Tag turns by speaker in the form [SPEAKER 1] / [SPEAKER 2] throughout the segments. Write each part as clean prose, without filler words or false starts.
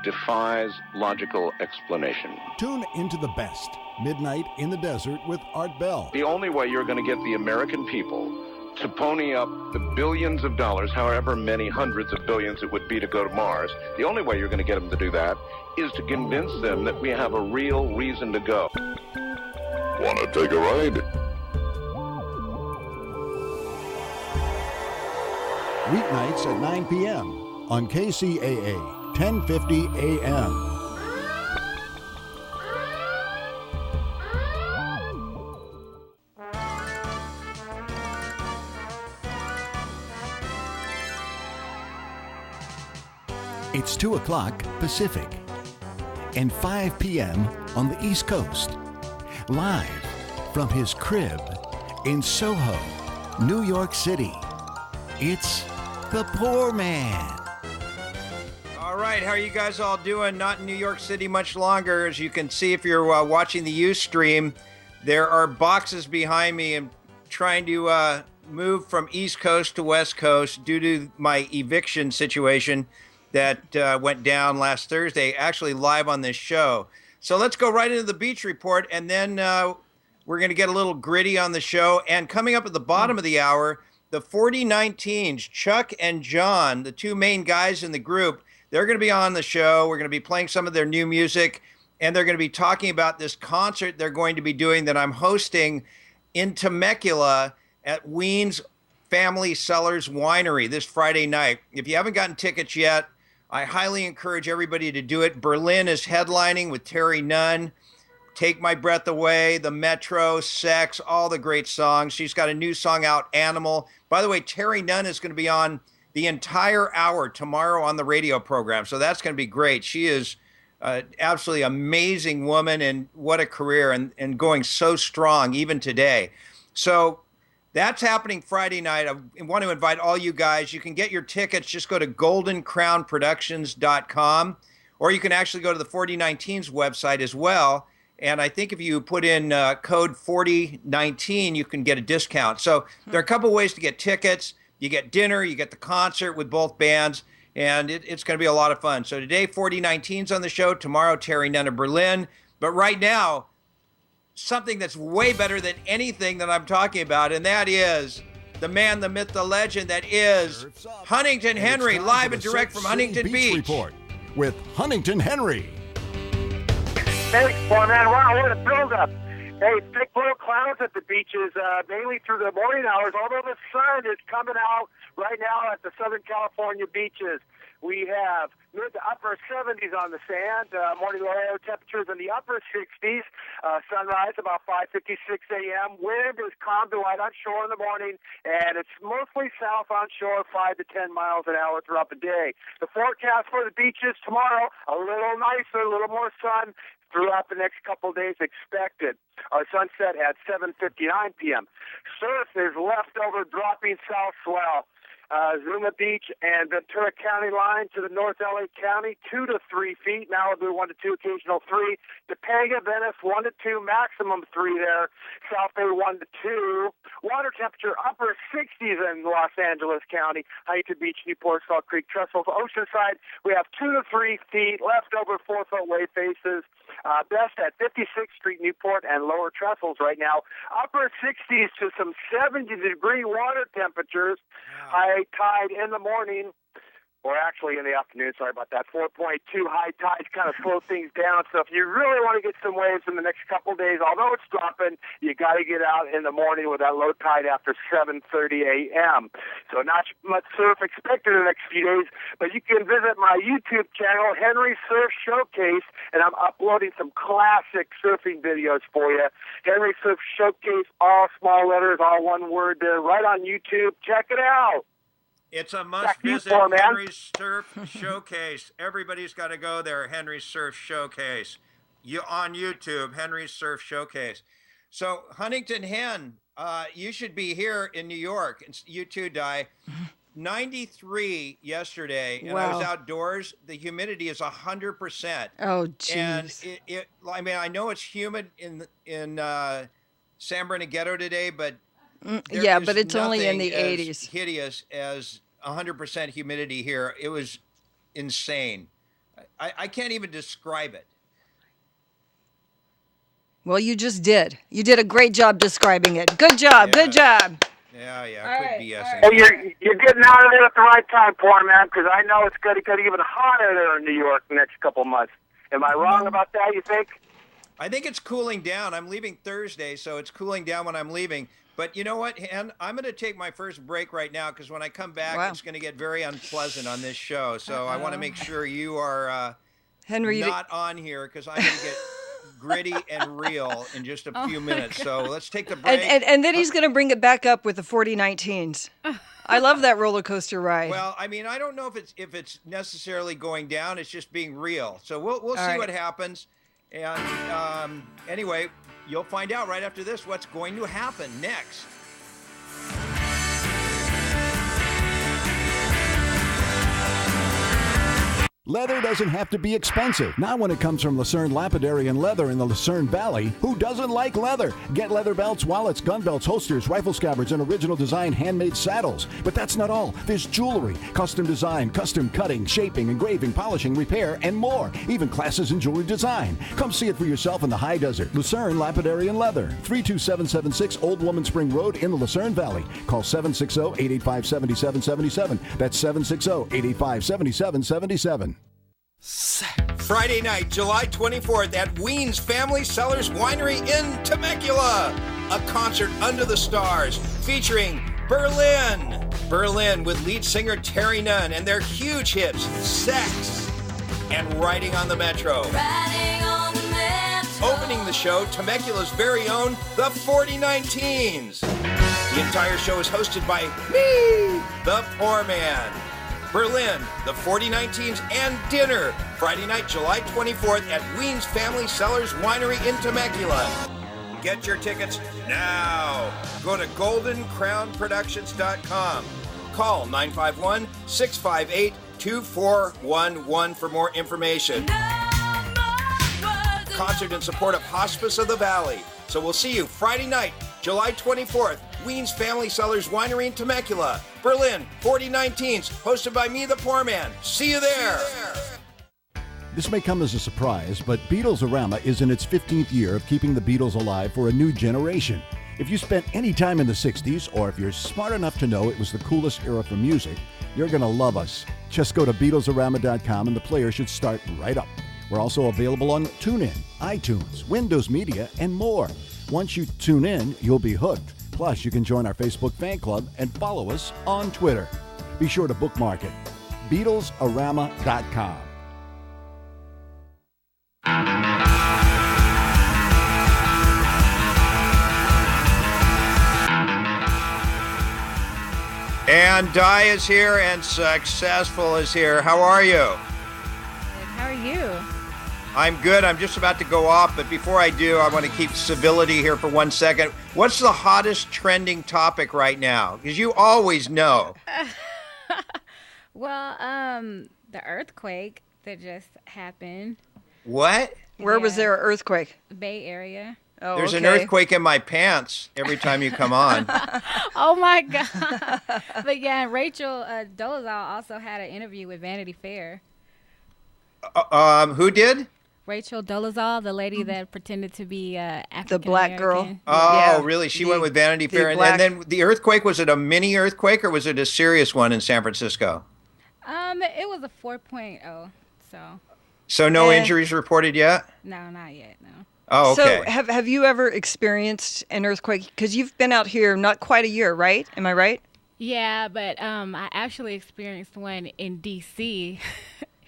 [SPEAKER 1] defies logical explanation.
[SPEAKER 2] Tune into the best, Midnight in the Desert with Art Bell.
[SPEAKER 1] The only way you're going to get the American people to pony up the billions of dollars, however many hundreds of billions it would be to go to Mars, the only way you're going to get them to do that is to convince them that we have a real reason to go.
[SPEAKER 3] Want to take a ride?
[SPEAKER 2] Weeknights at 9 p.m. on KCAA, 1050 AM. It's 2 o'clock Pacific and 5 p.m. on the East Coast. Live from his crib in Soho, New York City, it's the Poor Man.
[SPEAKER 4] All right, how are you guys all doing? Not in New York City much longer. As you can see, if you're watching the Ustream, there are boxes behind me and trying to move from East Coast to West Coast due to my eviction situation that went down last Thursday, actually live on this show. So let's go right into the beach report, and then we're going to get a little gritty on the show. And coming up at the bottom of the hour, the 4019s, Chuck and John, the two main guys in the group, they're going to be on the show. We're going to be playing some of their new music, and they're going to be talking about this concert they're going to be doing that I'm hosting in Temecula at Ween's Family Cellars Winery this Friday night. If you haven't gotten tickets yet, I highly encourage everybody to do it. Berlin is headlining with Terry Nunn, Take My Breath Away, The Metro, Sex, all the great songs. She's got a new song out, Animal. By the way, Terry Nunn is going to be on the entire hour tomorrow on the radio program, so that's going to be great. She is absolutely amazing woman, and what a career, and going so strong even today. So that's happening Friday night. I want to invite all you guys. You can get your tickets. Just go to goldencrownproductions.com, or you can actually go to the 4019's website as well. And I think if you put in code 4019, you can get a discount. So there are a couple ways to get tickets. You get dinner, you get the concert with both bands, and it's going to be a lot of fun. So today, 4019's on the show. Tomorrow, Terry Nunn of Berlin. But right now, something that's way better than anything that I'm talking about, and that is the man, the myth, the legend, that is Huntington Henry, live and direct from Huntington Beach.
[SPEAKER 2] Report with Huntington Henry.
[SPEAKER 5] Thanks, poor man. Wow, what a build-up. Hey, thick blue clouds at the beaches, mainly through the morning hours, although the sun is coming out right now at the Southern California beaches. We have mid to upper 70s on the sand, morning low temperatures in the upper 60s, sunrise about 5:56 a.m. Wind is calm to light on shore in the morning, and it's mostly south on shore, 5 to 10 miles an hour throughout the day. The forecast for the beaches tomorrow, a little nicer, a little more sun throughout the next couple of days expected. Our sunset at 7:59 p.m. Surf is leftover dropping south swell. Zuma Beach and Ventura County line to the North LA County, 2 to 3 feet. Malibu, 1 to 2, occasional 3. Topanga, Venice, 1 to 2, maximum 3 there. South Bay, 1 to 2. Water temperature, upper 60s in Los Angeles County. Huntington Beach, Newport, Salt Creek, Trestles. Oceanside, we have 2 to 3 feet. Leftover 4-foot wave faces. Best at 56th Street, Newport, and lower Trestles right now. Upper 60s to some 70-degree water temperatures. High tide in the morning, or actually in the afternoon, sorry about that, 4.2. High tides kind of slow things down. So if you really want to get some waves in the next couple of days, although it's dropping, you got to get out in the morning with that low tide after 7:30 a.m. So not much surf expected in the next few days, but you can visit my YouTube channel, Henry Surf Showcase, and I'm uploading some classic surfing videos for you. Henry Surf Showcase, all small letters, all one word there, right on YouTube. Check it out.
[SPEAKER 4] It's a must visit, Henry's Surf Showcase. Everybody's got to go there, Henry's Surf Showcase. On YouTube, Henry's Surf Showcase. So, Huntington Hen, you should be here in New York. You too, Di. 93 yesterday, and I was outdoors. The humidity is 100%.
[SPEAKER 6] Oh, jeez.
[SPEAKER 4] And I mean, I know it's humid in San Bernardino today, but
[SPEAKER 6] yeah, but it's only in the 80s.
[SPEAKER 4] Hideous as 100% humidity here. It was insane. I can't even describe it.
[SPEAKER 6] Well, you just did. You did a great job describing it. Good job. Good job.
[SPEAKER 4] Yeah. Quit BSing.
[SPEAKER 5] Hey, you're getting out of there at the right time, poor man, because I know it's going to get even hotter there in New York the next couple months. Am I wrong about that, you think?
[SPEAKER 4] I think it's cooling down. I'm leaving Thursday, so it's cooling down when I'm leaving. But you know what, Hen? I'm going to take my first break right now because when I come back, it's going to get very unpleasant on this show. So I want to make sure you are
[SPEAKER 6] Henry,
[SPEAKER 4] not on here because I'm going to get gritty and real in just a few minutes. So let's take the break.
[SPEAKER 6] And then he's going to bring it back up with the 4019s. I love that roller coaster ride.
[SPEAKER 4] Well, I mean, I don't know if it's necessarily going down. It's just being real. So we'll see what happens. And anyway, you'll find out right after this what's going to happen next.
[SPEAKER 2] Leather doesn't have to be expensive. Not when it comes from Lucerne Lapidary and Leather in the Lucerne Valley. Who doesn't like leather? Get leather belts, wallets, gun belts, holsters, rifle scabbards, and original design handmade saddles. But that's not all. There's jewelry, custom design, custom cutting, shaping, engraving, polishing, repair, and more. Even classes in jewelry design. Come see it for yourself in the high desert. Lucerne Lapidary and Leather. 32776 Old Woman Spring Road in the Lucerne Valley. Call 760-885-7777. That's 760-885-7777.
[SPEAKER 4] Friday night, July 24th at Wien's Family Cellars Winery in Temecula. A concert under the stars featuring Berlin with lead singer Terry Nunn and their huge hits, Sex and Riding on the Metro. Opening the show, Temecula's very own, the 4019s. The entire show is hosted by me, the Poor Man. Berlin, the 4019s, and dinner, Friday night, July 24th at Wien's Family Cellars Winery in Temecula. Get your tickets now. Go to goldencrownproductions.com. Call 951-658-2411 for more information. Concert in support of Hospice of the Valley. So we'll see you Friday night, July 24th, Wien's Family Cellars Winery in Temecula. Berlin, 4019s, hosted by me, the Poor Man. See you there.
[SPEAKER 2] This may come as a surprise, but Beatlesarama is in its 15th year of keeping the Beatles alive for a new generation. If you spent any time in the 60s, or if you're smart enough to know it was the coolest era for music, you're going to love us. Just go to Beatlesarama.com and the player should start right up. We're also available on TuneIn, iTunes, Windows Media, and more. Once you tune in, you'll be hooked. Plus, you can join our Facebook fan club and follow us on Twitter. Be sure to bookmark it. Beatlesarama.com.
[SPEAKER 4] And Di is here and Successful is here. How are you?
[SPEAKER 7] Good. How are you?
[SPEAKER 4] I'm good. I'm just about to go off, but before I do, I want to keep civility here for 1 second. What's the hottest trending topic right now? Because you always know.
[SPEAKER 7] Well, the earthquake that just happened.
[SPEAKER 4] What?
[SPEAKER 6] Where was there an earthquake?
[SPEAKER 7] Bay Area.
[SPEAKER 6] Oh,
[SPEAKER 4] There's
[SPEAKER 6] okay.
[SPEAKER 4] an earthquake in my pants every time you come on.
[SPEAKER 7] Oh, my God. But yeah, Rachel Dolezal also had an interview with Vanity Fair.
[SPEAKER 4] Who did?
[SPEAKER 7] Rachel Dolezal, the lady that pretended to be African
[SPEAKER 6] The black girl.
[SPEAKER 4] Oh,
[SPEAKER 6] Yeah.
[SPEAKER 4] Really? She went with Vanity
[SPEAKER 6] the
[SPEAKER 4] Fair. And
[SPEAKER 6] black-
[SPEAKER 4] then the earthquake, was it a mini earthquake or was it a serious one in San Francisco?
[SPEAKER 7] It was a 4.0, so
[SPEAKER 4] So no injuries reported yet?
[SPEAKER 7] no, not yet, no.
[SPEAKER 4] Oh, okay.
[SPEAKER 6] So have you ever experienced an earthquake? Because you've been out here not quite a year, right? Am I right?
[SPEAKER 7] Yeah, but I actually experienced one in D.C.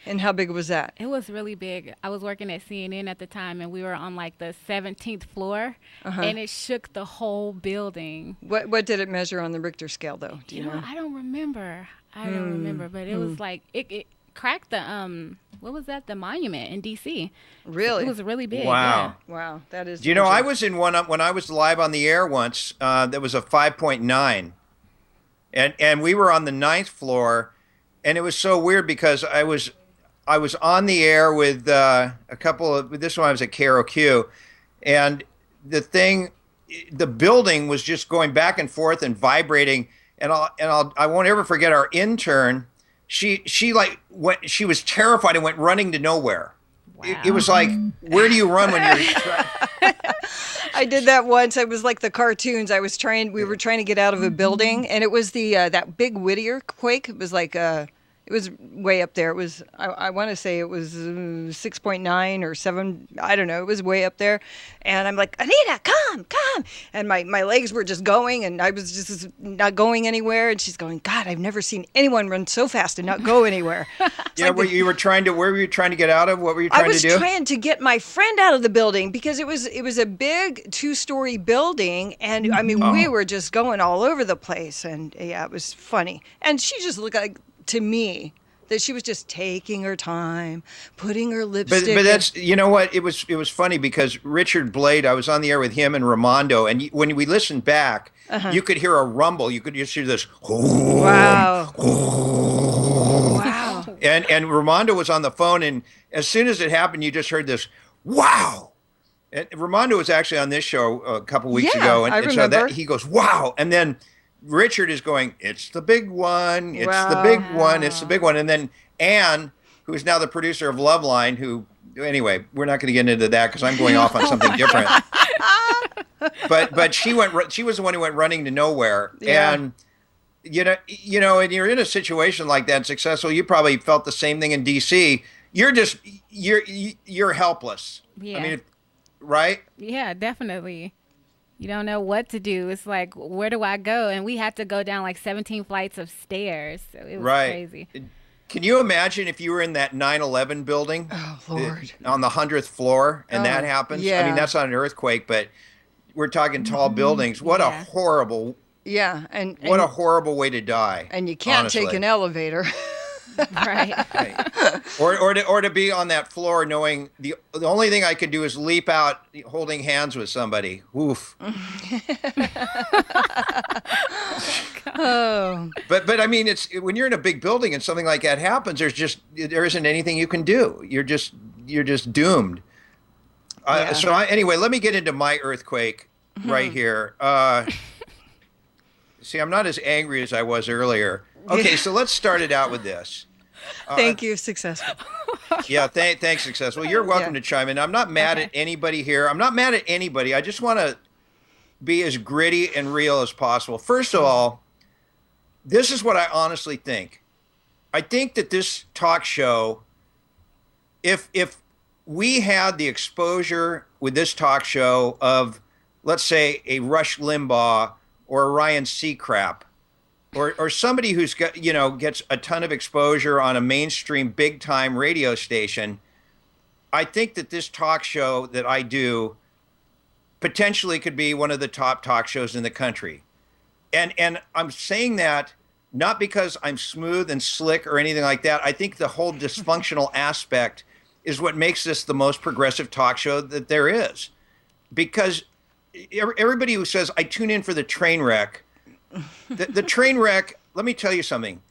[SPEAKER 6] And how big was that?
[SPEAKER 7] It was really big. I was working at CNN at the time, and we were on like the 17th floor, and it shook the whole building.
[SPEAKER 6] What did it measure on the Richter scale, though? Do you know?
[SPEAKER 7] I don't remember. But it was like it cracked the what was that? The monument in D.C.
[SPEAKER 6] Really?
[SPEAKER 7] It was really big.
[SPEAKER 4] Wow.
[SPEAKER 6] Wow, that is.
[SPEAKER 4] Do you know, I was in one when I was live on the air once. That was a 5.9, and we were on the 9th floor, and it was so weird because I was on the air with a couple of. This one I was at KROQ, and the building was just going back and forth and vibrating, and I won't ever forget our intern she like went, she was terrified and went running to nowhere. Wow. It was like, where do you run when you're
[SPEAKER 6] I did that once. I was like the cartoons. We were trying to get out of a building, and it was the that big Whittier quake. It was like it was way up there. It was, I want to say it was 6.9 or 7. I don't know. It was way up there. And I'm like, Anita, come. And my legs were just going, and I was just not going anywhere. And she's going, God, I've never seen anyone run so fast and not go anywhere.
[SPEAKER 4] Yeah, where were you trying to get out of? What were you trying to do?
[SPEAKER 6] I was trying to get my friend out of the building because it was a big 2-story building. And I mean, we were just going all over the place. And yeah, it was funny. And she just looked like, to me, that she was just taking her time, putting her lipstick.
[SPEAKER 4] But that's, you know what? It was funny because Richard Blade, I was on the air with him and Ramondo, and when we listened back, you could hear a rumble. You could just hear this.
[SPEAKER 6] Wow. Wow.
[SPEAKER 4] And Ramondo was on the phone, and as soon as it happened, you just heard this, wow. And Ramondo was actually on this show a couple weeks ago, and,
[SPEAKER 6] I remember.
[SPEAKER 4] So he goes, wow. And then Richard is going, it's the big one. It's the big one. It's the big one. And then Ann, who is now the producer of Loveline, who, anyway, we're not going to get into that because I'm going off on something different. But she was the one who went running to nowhere. Yeah. And, you know, and you're in a situation like that, successful. You probably felt the same thing in D.C. You're helpless.
[SPEAKER 7] Yeah.
[SPEAKER 4] I mean, right?
[SPEAKER 7] Yeah, definitely. You don't know what to do. It's like, where do I go? And we had to go down like 17 flights of stairs. So it was crazy.
[SPEAKER 4] Can you imagine if you were in that 9/11 building?
[SPEAKER 6] Oh, Lord.
[SPEAKER 4] On the 100th floor and that happens?
[SPEAKER 6] Yeah.
[SPEAKER 4] I mean, that's not an earthquake, but we're talking tall buildings. What a horrible...
[SPEAKER 6] Yeah. And
[SPEAKER 4] what a horrible way to die.
[SPEAKER 6] And you can't take an elevator.
[SPEAKER 7] Right.
[SPEAKER 4] Or to be on that floor knowing the only thing I could do is leap out holding hands with somebody. Oof.
[SPEAKER 6] Oh.
[SPEAKER 4] But I mean, it's when you're in a big building and something like that happens, there isn't anything you can do. You're just doomed.
[SPEAKER 6] Yeah.
[SPEAKER 4] Anyway, let me get into my earthquake right here. See, I'm not as angry as I was earlier. Okay, so let's start it out with this.
[SPEAKER 6] Thank you, Successful.
[SPEAKER 4] Yeah, thanks, Successful. You're welcome to chime in. I'm not mad at anybody here. I'm not mad at anybody. I just want to be as gritty and real as possible. First of all, this is what I honestly think. I think that this talk show, if we had the exposure with this talk show of, let's say, a Rush Limbaugh or a Ryan Seacrest, or somebody who's got, gets a ton of exposure on a mainstream big time radio station, I think that this talk show that I do potentially could be one of the top talk shows in the country. And I'm saying that not because I'm smooth and slick or anything like that. I think the whole dysfunctional aspect is what makes this the most progressive talk show that there is. Because everybody who says, I tune in for the train wreck, the train wreck, let me tell you something.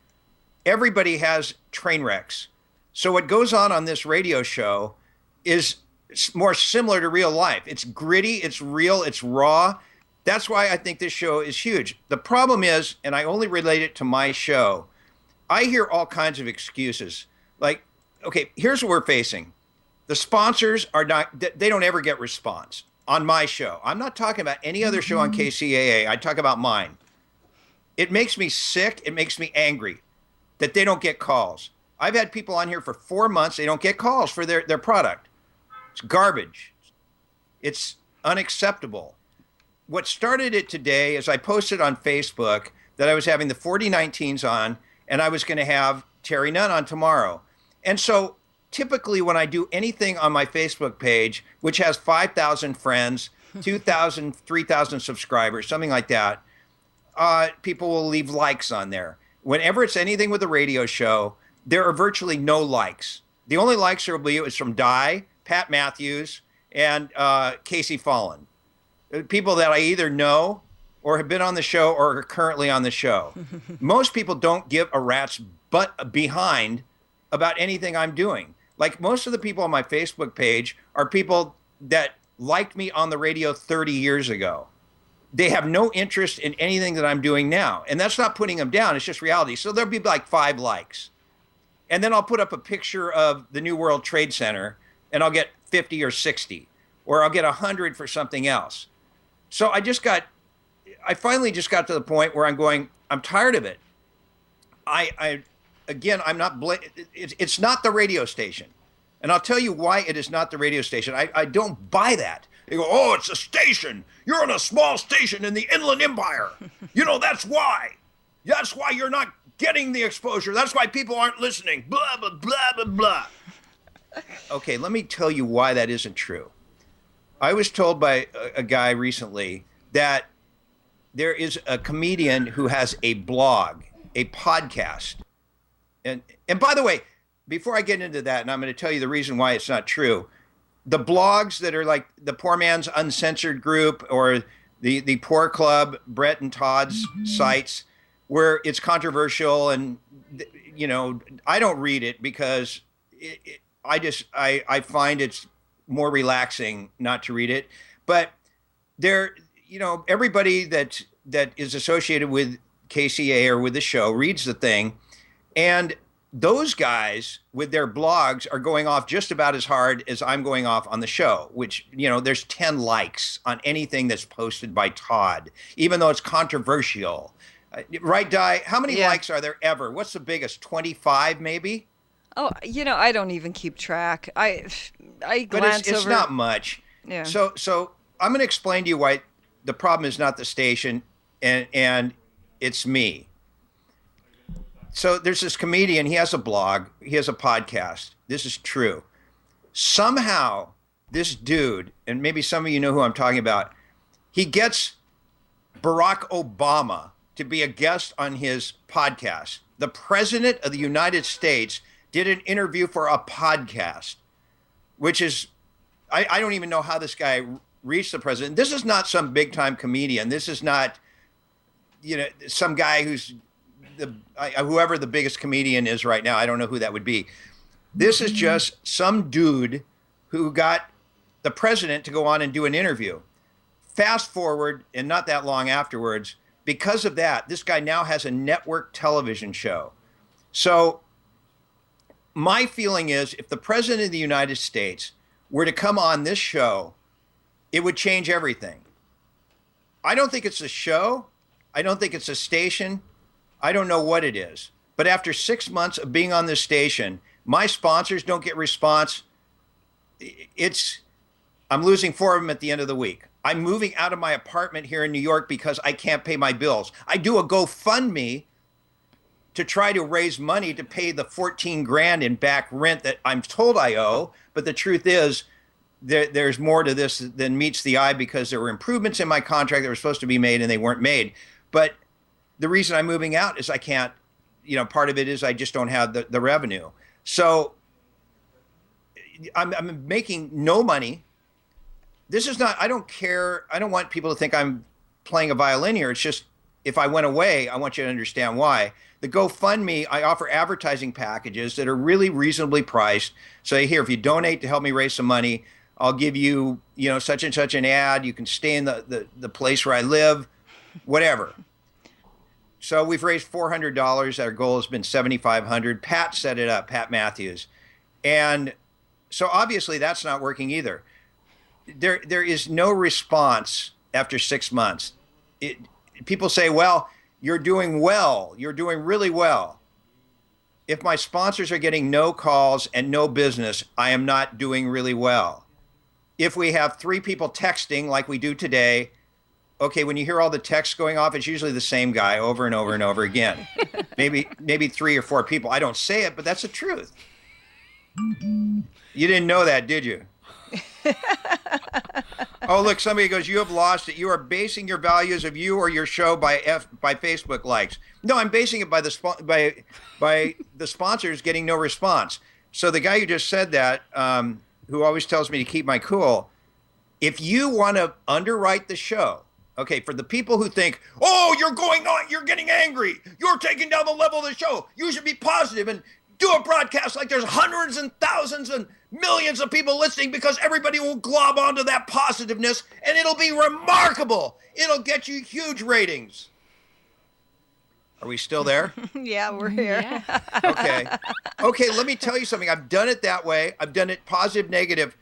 [SPEAKER 4] Everybody has train wrecks. So what goes on this radio show is more similar to real life. It's gritty, it's real, it's raw. That's why I think this show is huge. The problem is, and I only relate it to my show, I hear all kinds of excuses. Like, okay, here's what we're facing. The sponsors they don't ever get response on my show. I'm not talking about any other show on KCAA. I talk about mine. It makes me sick. It makes me angry that they don't get calls. I've had people on here for 4 months. They don't get calls for their product. It's garbage. It's unacceptable. What started it today is I posted on Facebook that I was having the 4019s on, and I was going to have Terry Nunn on tomorrow. And so typically when I do anything on my Facebook page, which has 5,000 friends, 2,000, 3,000 subscribers, something like that, people will leave likes on there. Whenever it's anything with a radio show, there are virtually no likes. The only likes there will be is from Di, Pat Matthews, and Casey Fallon. People that I either know or have been on the show or are currently on the show. Most people don't give a rat's butt behind about anything I'm doing. Like most of the people on my Facebook page are people that liked me on the radio 30 years ago. They have no interest in anything that I'm doing now. And that's not putting them down. It's just reality. So there'll be like 5 likes. and then I'll put up a picture of the New World Trade Center, and I'll get 50 or 60, or I'll get 100 for something else. So I finally just got to the point where I'm tired of it. I'm not, it's not the radio station. And I'll tell you why it is not the radio station. I don't buy that. They go, oh, it's a station. You're on a small station in the Inland Empire. That's why. That's why you're not getting the exposure. That's why people aren't listening. Blah, blah, blah, blah, blah. Okay, let me tell you why that isn't true. I was told by a guy recently that there is a comedian who has a blog, a podcast. And by the way, before I get into that, and I'm going to tell you the reason why it's not true, the blogs that are like the Poor Man's Uncensored group or the Poor Club, Brett and Todd's sites, where it's controversial, and I don't read it because I find it's more relaxing not to read it. But everybody that is associated with KCAA or with the show reads the thing, and those guys with their blogs are going off just about as hard as I'm going off on the show, which, there's 10 likes on anything that's posted by Todd, even though it's controversial. Right, Di? How many likes are there ever? What's the biggest? 25 maybe?
[SPEAKER 6] Oh, I don't even keep track. I glance
[SPEAKER 4] but it's
[SPEAKER 6] over.
[SPEAKER 4] Not much.
[SPEAKER 6] Yeah.
[SPEAKER 4] So I'm going to explain to you why the problem is not the station and it's me. So there's this comedian, he has a blog, he has a podcast. This is true. Somehow this dude, and maybe some of you know who I'm talking about, he gets Barack Obama to be a guest on his podcast. The President of the United States did an interview for a podcast, which is, I don't even know how this guy reached the president. This is not some big time comedian. This is not, some guy who's whoever the biggest comedian is right now. I don't know who that would be. This is just some dude who got the president to go on and do an interview. Fast forward, and not that long afterwards, because of that, this guy now has a network television show. So my feeling is if the president of the United States were to come on this show, it would change everything. I don't think it's a show. I don't think it's a station. I don't know what it is. But after 6 months of being on this station, my sponsors don't get response. I'm losing 4 of them at the end of the week. I'm moving out of my apartment here in New York because I can't pay my bills. I do a GoFundMe to try to raise money to pay the 14 grand in back rent that I'm told I owe. But the truth is there's more to this than meets the eye because there were improvements in my contract that were supposed to be made and they weren't made. But the reason I'm moving out is I can't, part of it is I just don't have the revenue. So I'm making no money. This is not, I don't care. I don't want people to think I'm playing a violin here. It's just, if I went away, I want you to understand why. The GoFundMe, I offer advertising packages that are really reasonably priced. So here, if you donate to help me raise some money, I'll give you, such and such an ad. You can stay in the place where I live, whatever. So we've raised $400. Our goal has been $7,500. Pat set it up, Pat Matthews. And so obviously that's not working either. There is no response after 6 months. People say, well, you're doing well. You're doing really well. If my sponsors are getting no calls and no business, I am not doing really well. If we have 3 people texting like we do today, okay, when you hear all the texts going off, it's usually the same guy over and over and over again. maybe 3 or 4 people. I don't say it, but that's the truth. You didn't know that, did you? Oh, look, somebody goes, you have lost it. You are basing your values of you or your show by Facebook likes. No, I'm basing it by the sponsors getting no response. So the guy who just said that, who always tells me to keep my cool, if you want to underwrite the show, okay, for the people who think, oh, you're getting angry, you're taking down the level of the show, you should be positive and do a broadcast like there's hundreds and thousands and millions of people listening because everybody will glob onto that positiveness and it'll be remarkable. It'll get you huge ratings. Are we still there?
[SPEAKER 6] Yeah, we're here.
[SPEAKER 7] Yeah.
[SPEAKER 4] Okay, let me tell you something. I've done it that way. I've done it positive, negative.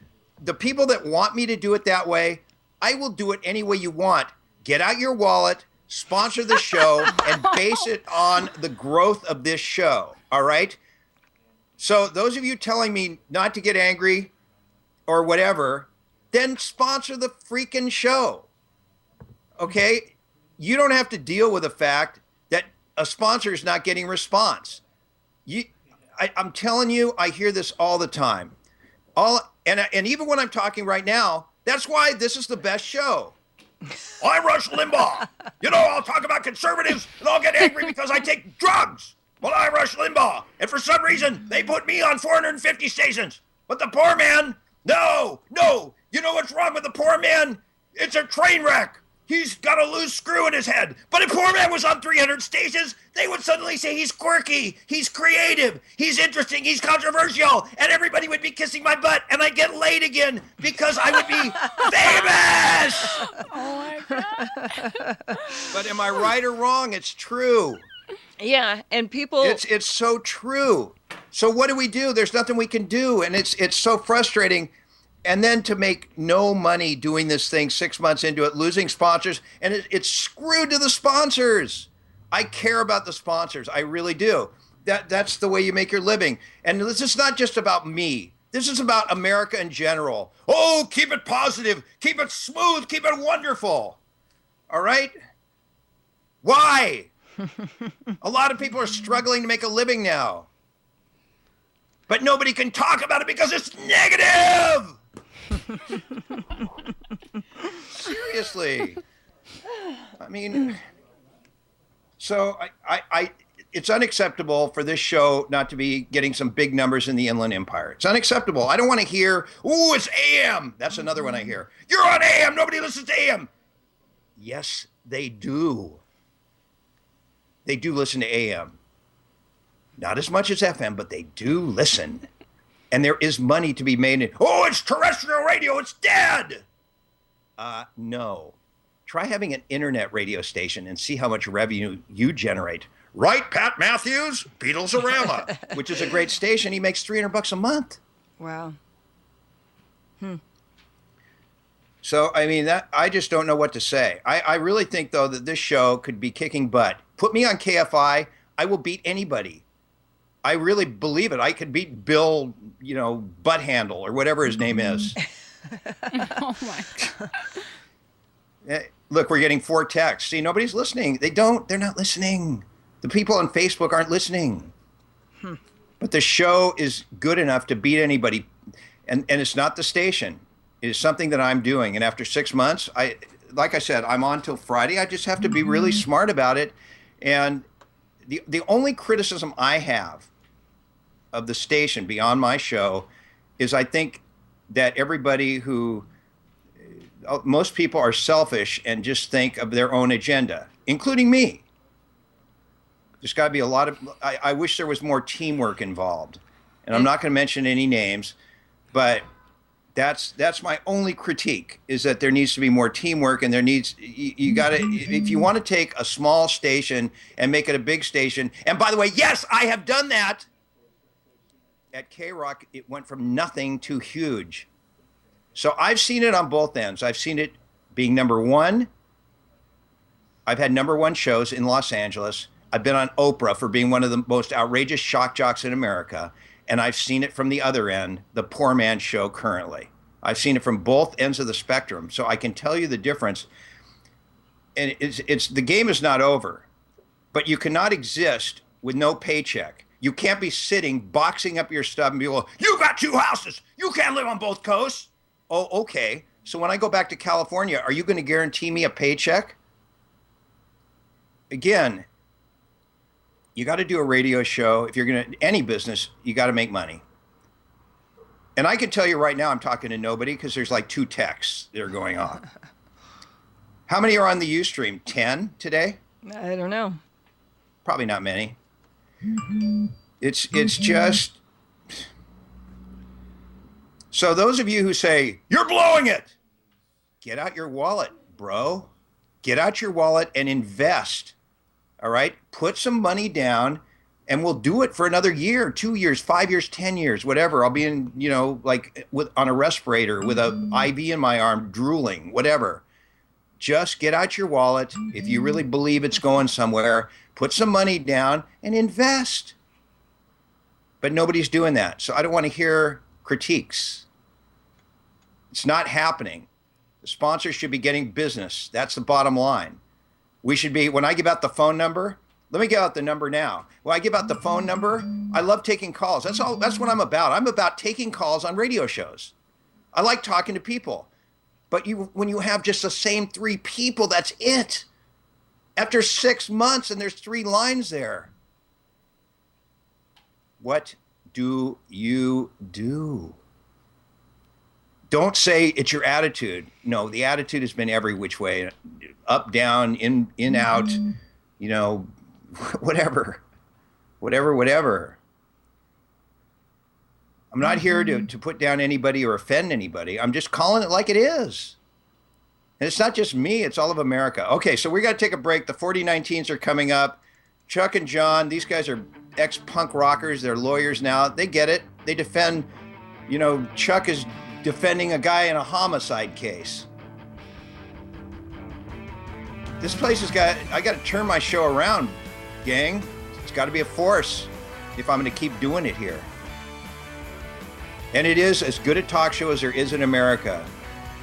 [SPEAKER 4] The people that want me to do it that way, I will do it any way you want. Get out your wallet, sponsor the show, and base it on the growth of this show. All right? So those of you telling me not to get angry or whatever, then sponsor the freaking show. Okay? You don't have to deal with the fact that a sponsor is not getting response. I'm telling you, I hear this all the time. And even when I'm talking right now, that's why this is the best show. I'm Rush Limbaugh. You know, I'll talk about conservatives and I'll get angry because I take drugs. Well, I'm Rush Limbaugh. And for some reason, they put me on 450 stations. But the poor man, no. You know what's wrong with the poor man? It's a train wreck. He's got a loose screw in his head. But if poor man was on 300 stations, they would suddenly say he's quirky, he's creative, he's interesting, he's controversial, and everybody would be kissing my butt, and I'd get laid again because I would be famous.
[SPEAKER 7] Oh my God.
[SPEAKER 4] But am I right or wrong? It's true.
[SPEAKER 6] Yeah, and people...
[SPEAKER 4] It's so true. So what do? There's nothing we can do, and it's so frustrating. And then to make no money doing this thing 6 months into it, losing sponsors, and it's screwed to the sponsors. I care about the sponsors. I really do. That's the way you make your living. And this is not just about me. This is about America in general. Oh, keep it positive. Keep it smooth. Keep it wonderful. All right? Why? A lot of people are struggling to make a living now. But nobody can talk about it because it's negative. Seriously. I mean, so I it's unacceptable for this show not to be getting some big numbers in the Inland Empire. It's unacceptable. I don't want to hear, "Ooh, it's AM." That's another one I hear. You're on AM. Nobody listens to AM. Yes, they do. They do listen to AM. Not as much as FM, but they do listen. And there is money to be made in, "Oh, it's terrestrial radio, it's dead." No. Try having an internet radio station and see how much revenue you generate. Right, Pat Matthews, Beatles-orama, which is a great station. He makes $300 a month.
[SPEAKER 6] Wow.
[SPEAKER 4] So, I mean, I just don't know what to say. I really think, though, that this show could be kicking butt. Put me on KFI, I will beat anybody. I really believe it. I could beat Bill, Butt Handle or whatever his name is.
[SPEAKER 7] Oh my God.
[SPEAKER 4] Look, we're getting 4 texts. See, nobody's listening. They're not listening. The people on Facebook aren't listening. But the show is good enough to beat anybody. And it's not the station. It is something that I'm doing. And after 6 months, like I said, I'm on till Friday. I just have to be really smart about it. And the only criticism I have of the station beyond my show is I think that most people are selfish and just think of their own agenda, including me. There's got to be a lot of, I wish there was more teamwork involved. And I'm not going to mention any names, but that's my only critique, is that there needs to be more teamwork, and you got to, if you want to take a small station and make it a big station, and by the way, yes, I have done that. At K-Rock, it went from nothing to huge. So I've seen it on both ends. I've seen it being number one. I've had number one shows in Los Angeles. I've been on Oprah for being one of the most outrageous shock jocks in America. And I've seen it from the other end, the poor man show currently. I've seen it from both ends of the spectrum. So I can tell you the difference. And the game is not over. But you cannot exist with no paycheck. You can't be sitting, boxing up your stuff and be like, "You got 2 houses. You can't live on both coasts." Oh, okay. So when I go back to California, are you going to guarantee me a paycheck? Again, you got to do a radio show. If you're going to, any business, you got to make money. And I can tell you right now, I'm talking to nobody because there's like 2 texts that are going on. How many are on the Ustream? 10 today?
[SPEAKER 6] I don't know.
[SPEAKER 4] Probably not many. It's just, so those of you who say, "You're blowing it," get out your wallet, bro. Get out your wallet and invest. All right? Put some money down, and we'll do it for another year, 2 years, 5 years, 10 years, whatever. I'll be in, on a respirator with a IV in my arm, drooling, whatever. Just get out your wallet. If you really believe it's going somewhere, put some money down and invest. But nobody's doing that. So I don't want to hear critiques. It's not happening. The sponsors should be getting business. That's the bottom line. We should be, when I give out the phone number, let me give out the number now. When I give out the phone number, I love taking calls. That's what I'm about. I'm about taking calls on radio shows. I like talking to people. But when you have just the same 3 people, that's it. After 6 months and there's 3 lines there. What do you do? Don't say it's your attitude. No, the attitude has been every which way. Up, down, in, out, whatever. I'm not here to put down anybody or offend anybody. I'm just calling it like it is. And it's not just me, it's all of America. Okay, so we got to take a break. The 4019s are coming up. Chuck and John, these guys are ex-punk rockers. They're lawyers now. They get it. They defend, Chuck is defending a guy in a homicide case. This place I got to turn my show around, gang. It's got to be a force if I'm going to keep doing it here. And it is as good a talk show as there is in America.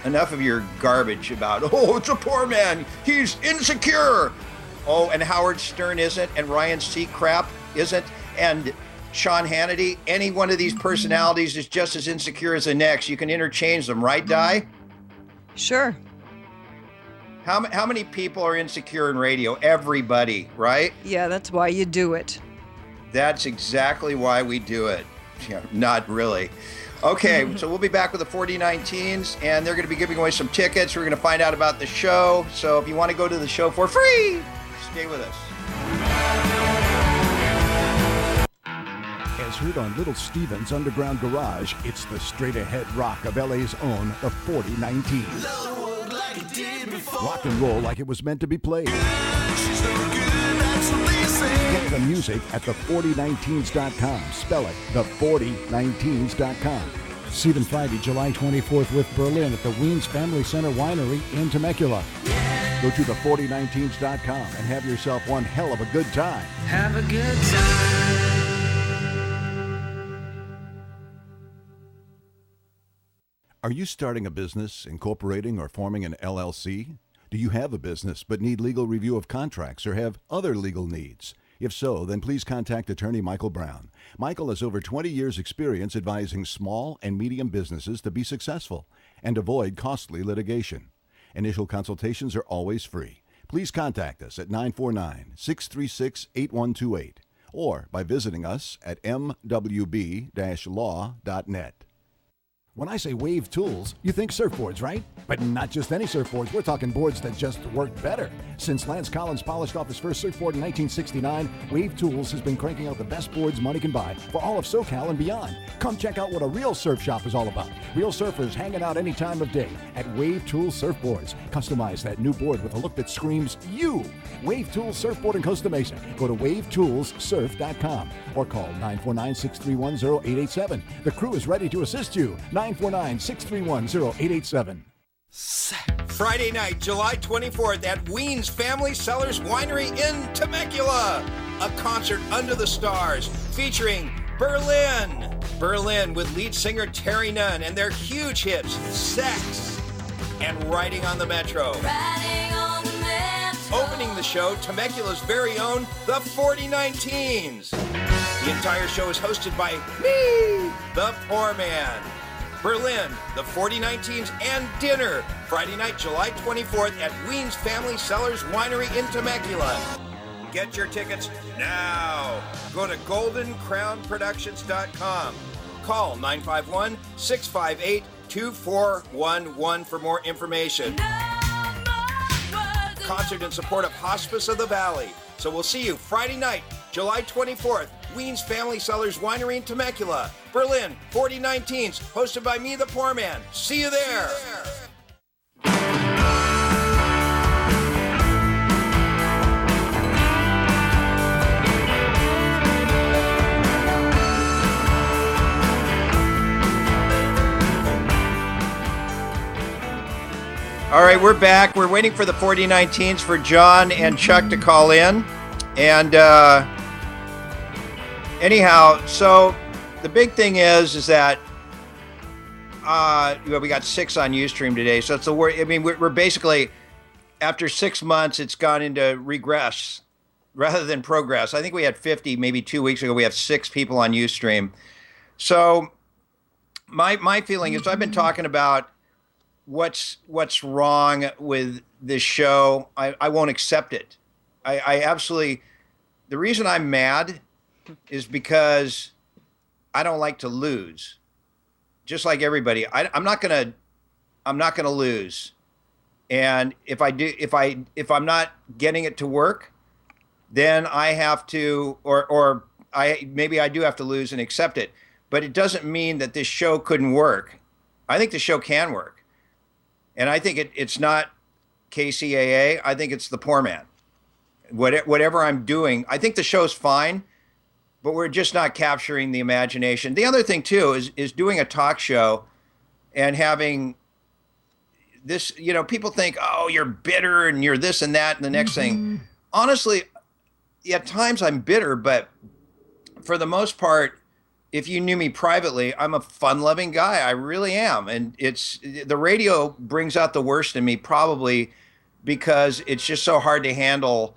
[SPEAKER 4] Enough of your garbage about, it's a poor man. He's insecure. Oh, and Howard Stern isn't, and Ryan Seacrest isn't, and Sean Hannity. Any one of these personalities is just as insecure as the next. You can interchange them, right, Di?
[SPEAKER 6] Sure.
[SPEAKER 4] How many people are insecure in radio? Everybody, right?
[SPEAKER 6] Yeah, that's why you do it.
[SPEAKER 4] That's exactly why we do it. Yeah, not really. Okay, so we'll be back with the 4019s, and they're going to be giving away some tickets. We're going to find out about the show. So if you want to go to the show for free, stay with us.
[SPEAKER 2] As heard on Little Steven's Underground Garage, it's the straight-ahead rock of LA's own, the 4019. Rock and roll like it was meant to be played. Get the music at the4019s.com. Spell it, the4019s.com. Stephen Friday, July 24th with Berlin at the Weens Family Center Winery in Temecula. Go to the4019s.com and have yourself one hell of a good time.
[SPEAKER 8] Have a good time.
[SPEAKER 2] Are you starting a business, incorporating, or forming an LLC? Do you have a business but need legal review of contracts or have other legal needs? If so, then please contact attorney Michael Brown. Michael has over 20 years' experience advising small and medium businesses to be successful and avoid costly litigation. Initial consultations are always free. Please contact us at 949-636-8128 or by visiting us at mwb-law.net. When I say Wave Tools, you think surfboards, right? But not just any surfboards. We're talking boards that just work better. Since Lance Collins polished off his first surfboard in 1969, Wave Tools has been cranking out the best boards money can buy for all of SoCal and beyond. Come check out what a real surf shop is all about. Real surfers hanging out any time of day at Wave Tools Surfboards. Customize that new board with a look that screams you. Wave Tools Surfboard in Costa Mesa. Go to wavetoolssurf.com or call 949-631-0887. The crew is ready to assist you. 949-631-0887.
[SPEAKER 4] Friday night, July 24th at Weens Family Cellars Winery in Temecula. A concert under the stars featuring Berlin. Berlin with lead singer Terry Nunn and their huge hits, Sex and Riding on the Metro.
[SPEAKER 9] Riding on the Metro.
[SPEAKER 4] Opening the show, Temecula's very own, the 4019s. The entire show is hosted by me, the poor man. Berlin, the 4019s, and dinner. Friday night, July 24th at Weens Family Cellars Winery in Temecula. Get your tickets now. Go to goldencrownproductions.com. Call 951-658-2411 for more information. Concert in support of Hospice of the Valley. So we'll see you Friday night, July 24th, Weens Family Cellars Winery in Temecula. Berlin, 4019s, hosted by me, the poor man. See you there. All right, we're back. We're waiting for the 4019s for John and Chuck to call in. And anyhow, so the big thing is that we got 6 on Ustream today. So it's the word. I mean, we're basically, after 6 months, it's gone into regress rather than progress. I think we had 50 maybe 2 weeks ago. We have 6 people on Ustream. So my feeling is I've been talking about what's wrong with this show. I won't accept it. I absolutely, the reason I'm mad is because I don't like to lose. Just like everybody, I'm not gonna lose. And if I'm not getting it to work, then I have to, or maybe I do have to lose and accept it. But it doesn't mean that this show couldn't work. I think the show can work. And I think it's not KCAA. I think it's the poor man. Whatever I'm doing, I think the show's fine, but we're just not capturing the imagination. The other thing, too, is doing a talk show and having this, people think, oh, you're bitter and you're this and that and the next thing. Honestly, at times I'm bitter, but for the most part, if you knew me privately, I'm a fun-loving guy. I really am. And the radio brings out the worst in me, probably because it's just so hard to handle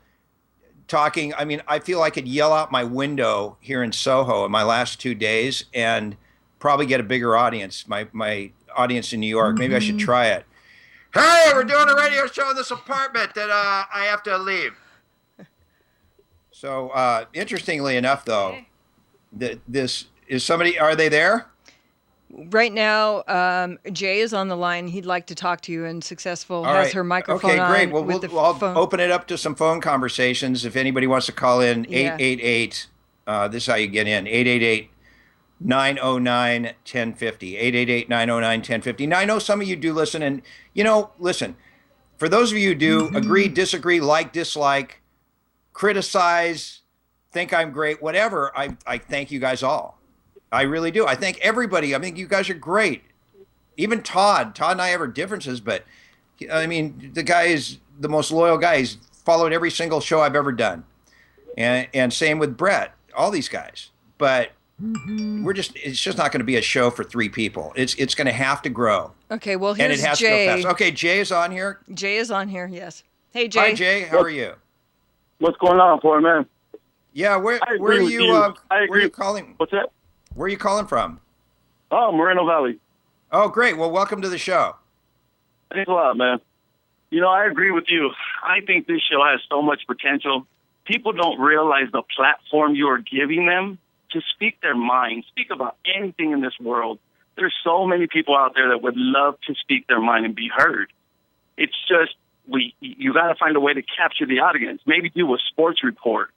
[SPEAKER 4] talking. I mean, I feel I could yell out my window here in Soho in my last 2 days and probably get a bigger audience, my audience in New York. Maybe I should try it. Hey, we're doing a radio show in this apartment that I have to leave. So interestingly enough, though, this is somebody, are they there?
[SPEAKER 6] Right now, Jay is on the line. He'd like to talk to you, and Successful has her microphone on.
[SPEAKER 4] Okay, great. Well, I'll open it up to some phone conversations. If anybody wants to call in, 888, this is how you get in, 888-909-1050, 888-909-1050. Now, I know some of you do listen, and, listen, for those of you who do agree, disagree, like, dislike, criticize, think I'm great, whatever, I thank you guys all. I really do. I thank everybody. I think you guys are great. Even Todd. Todd and I have our differences, but I mean, the guy is the most loyal guy. He's followed every single show I've ever done. And same with Brett, all these guys. But it's just not going to be a show for 3 people. It's going to have to grow.
[SPEAKER 6] Okay, well, here's Jay.
[SPEAKER 4] And it has to go fast. Okay, Jay is on here.
[SPEAKER 6] Jay is on here, yes. Hey, Jay.
[SPEAKER 4] Hi, Jay. How are you?
[SPEAKER 5] What's going on, poor man?
[SPEAKER 4] Yeah, where are you? Where are you calling?
[SPEAKER 5] What's that?
[SPEAKER 4] Where are you calling from?
[SPEAKER 5] Oh, Moreno Valley.
[SPEAKER 4] Oh, great. Well, welcome to the show.
[SPEAKER 5] Thanks a lot, man. I agree with you. I think this show has so much potential. People don't realize the platform you are giving them to speak their mind, speak about anything in this world. There's so many people out there that would love to speak their mind and be heard. It's just, you got to find a way to capture the audience. Maybe do a sports report.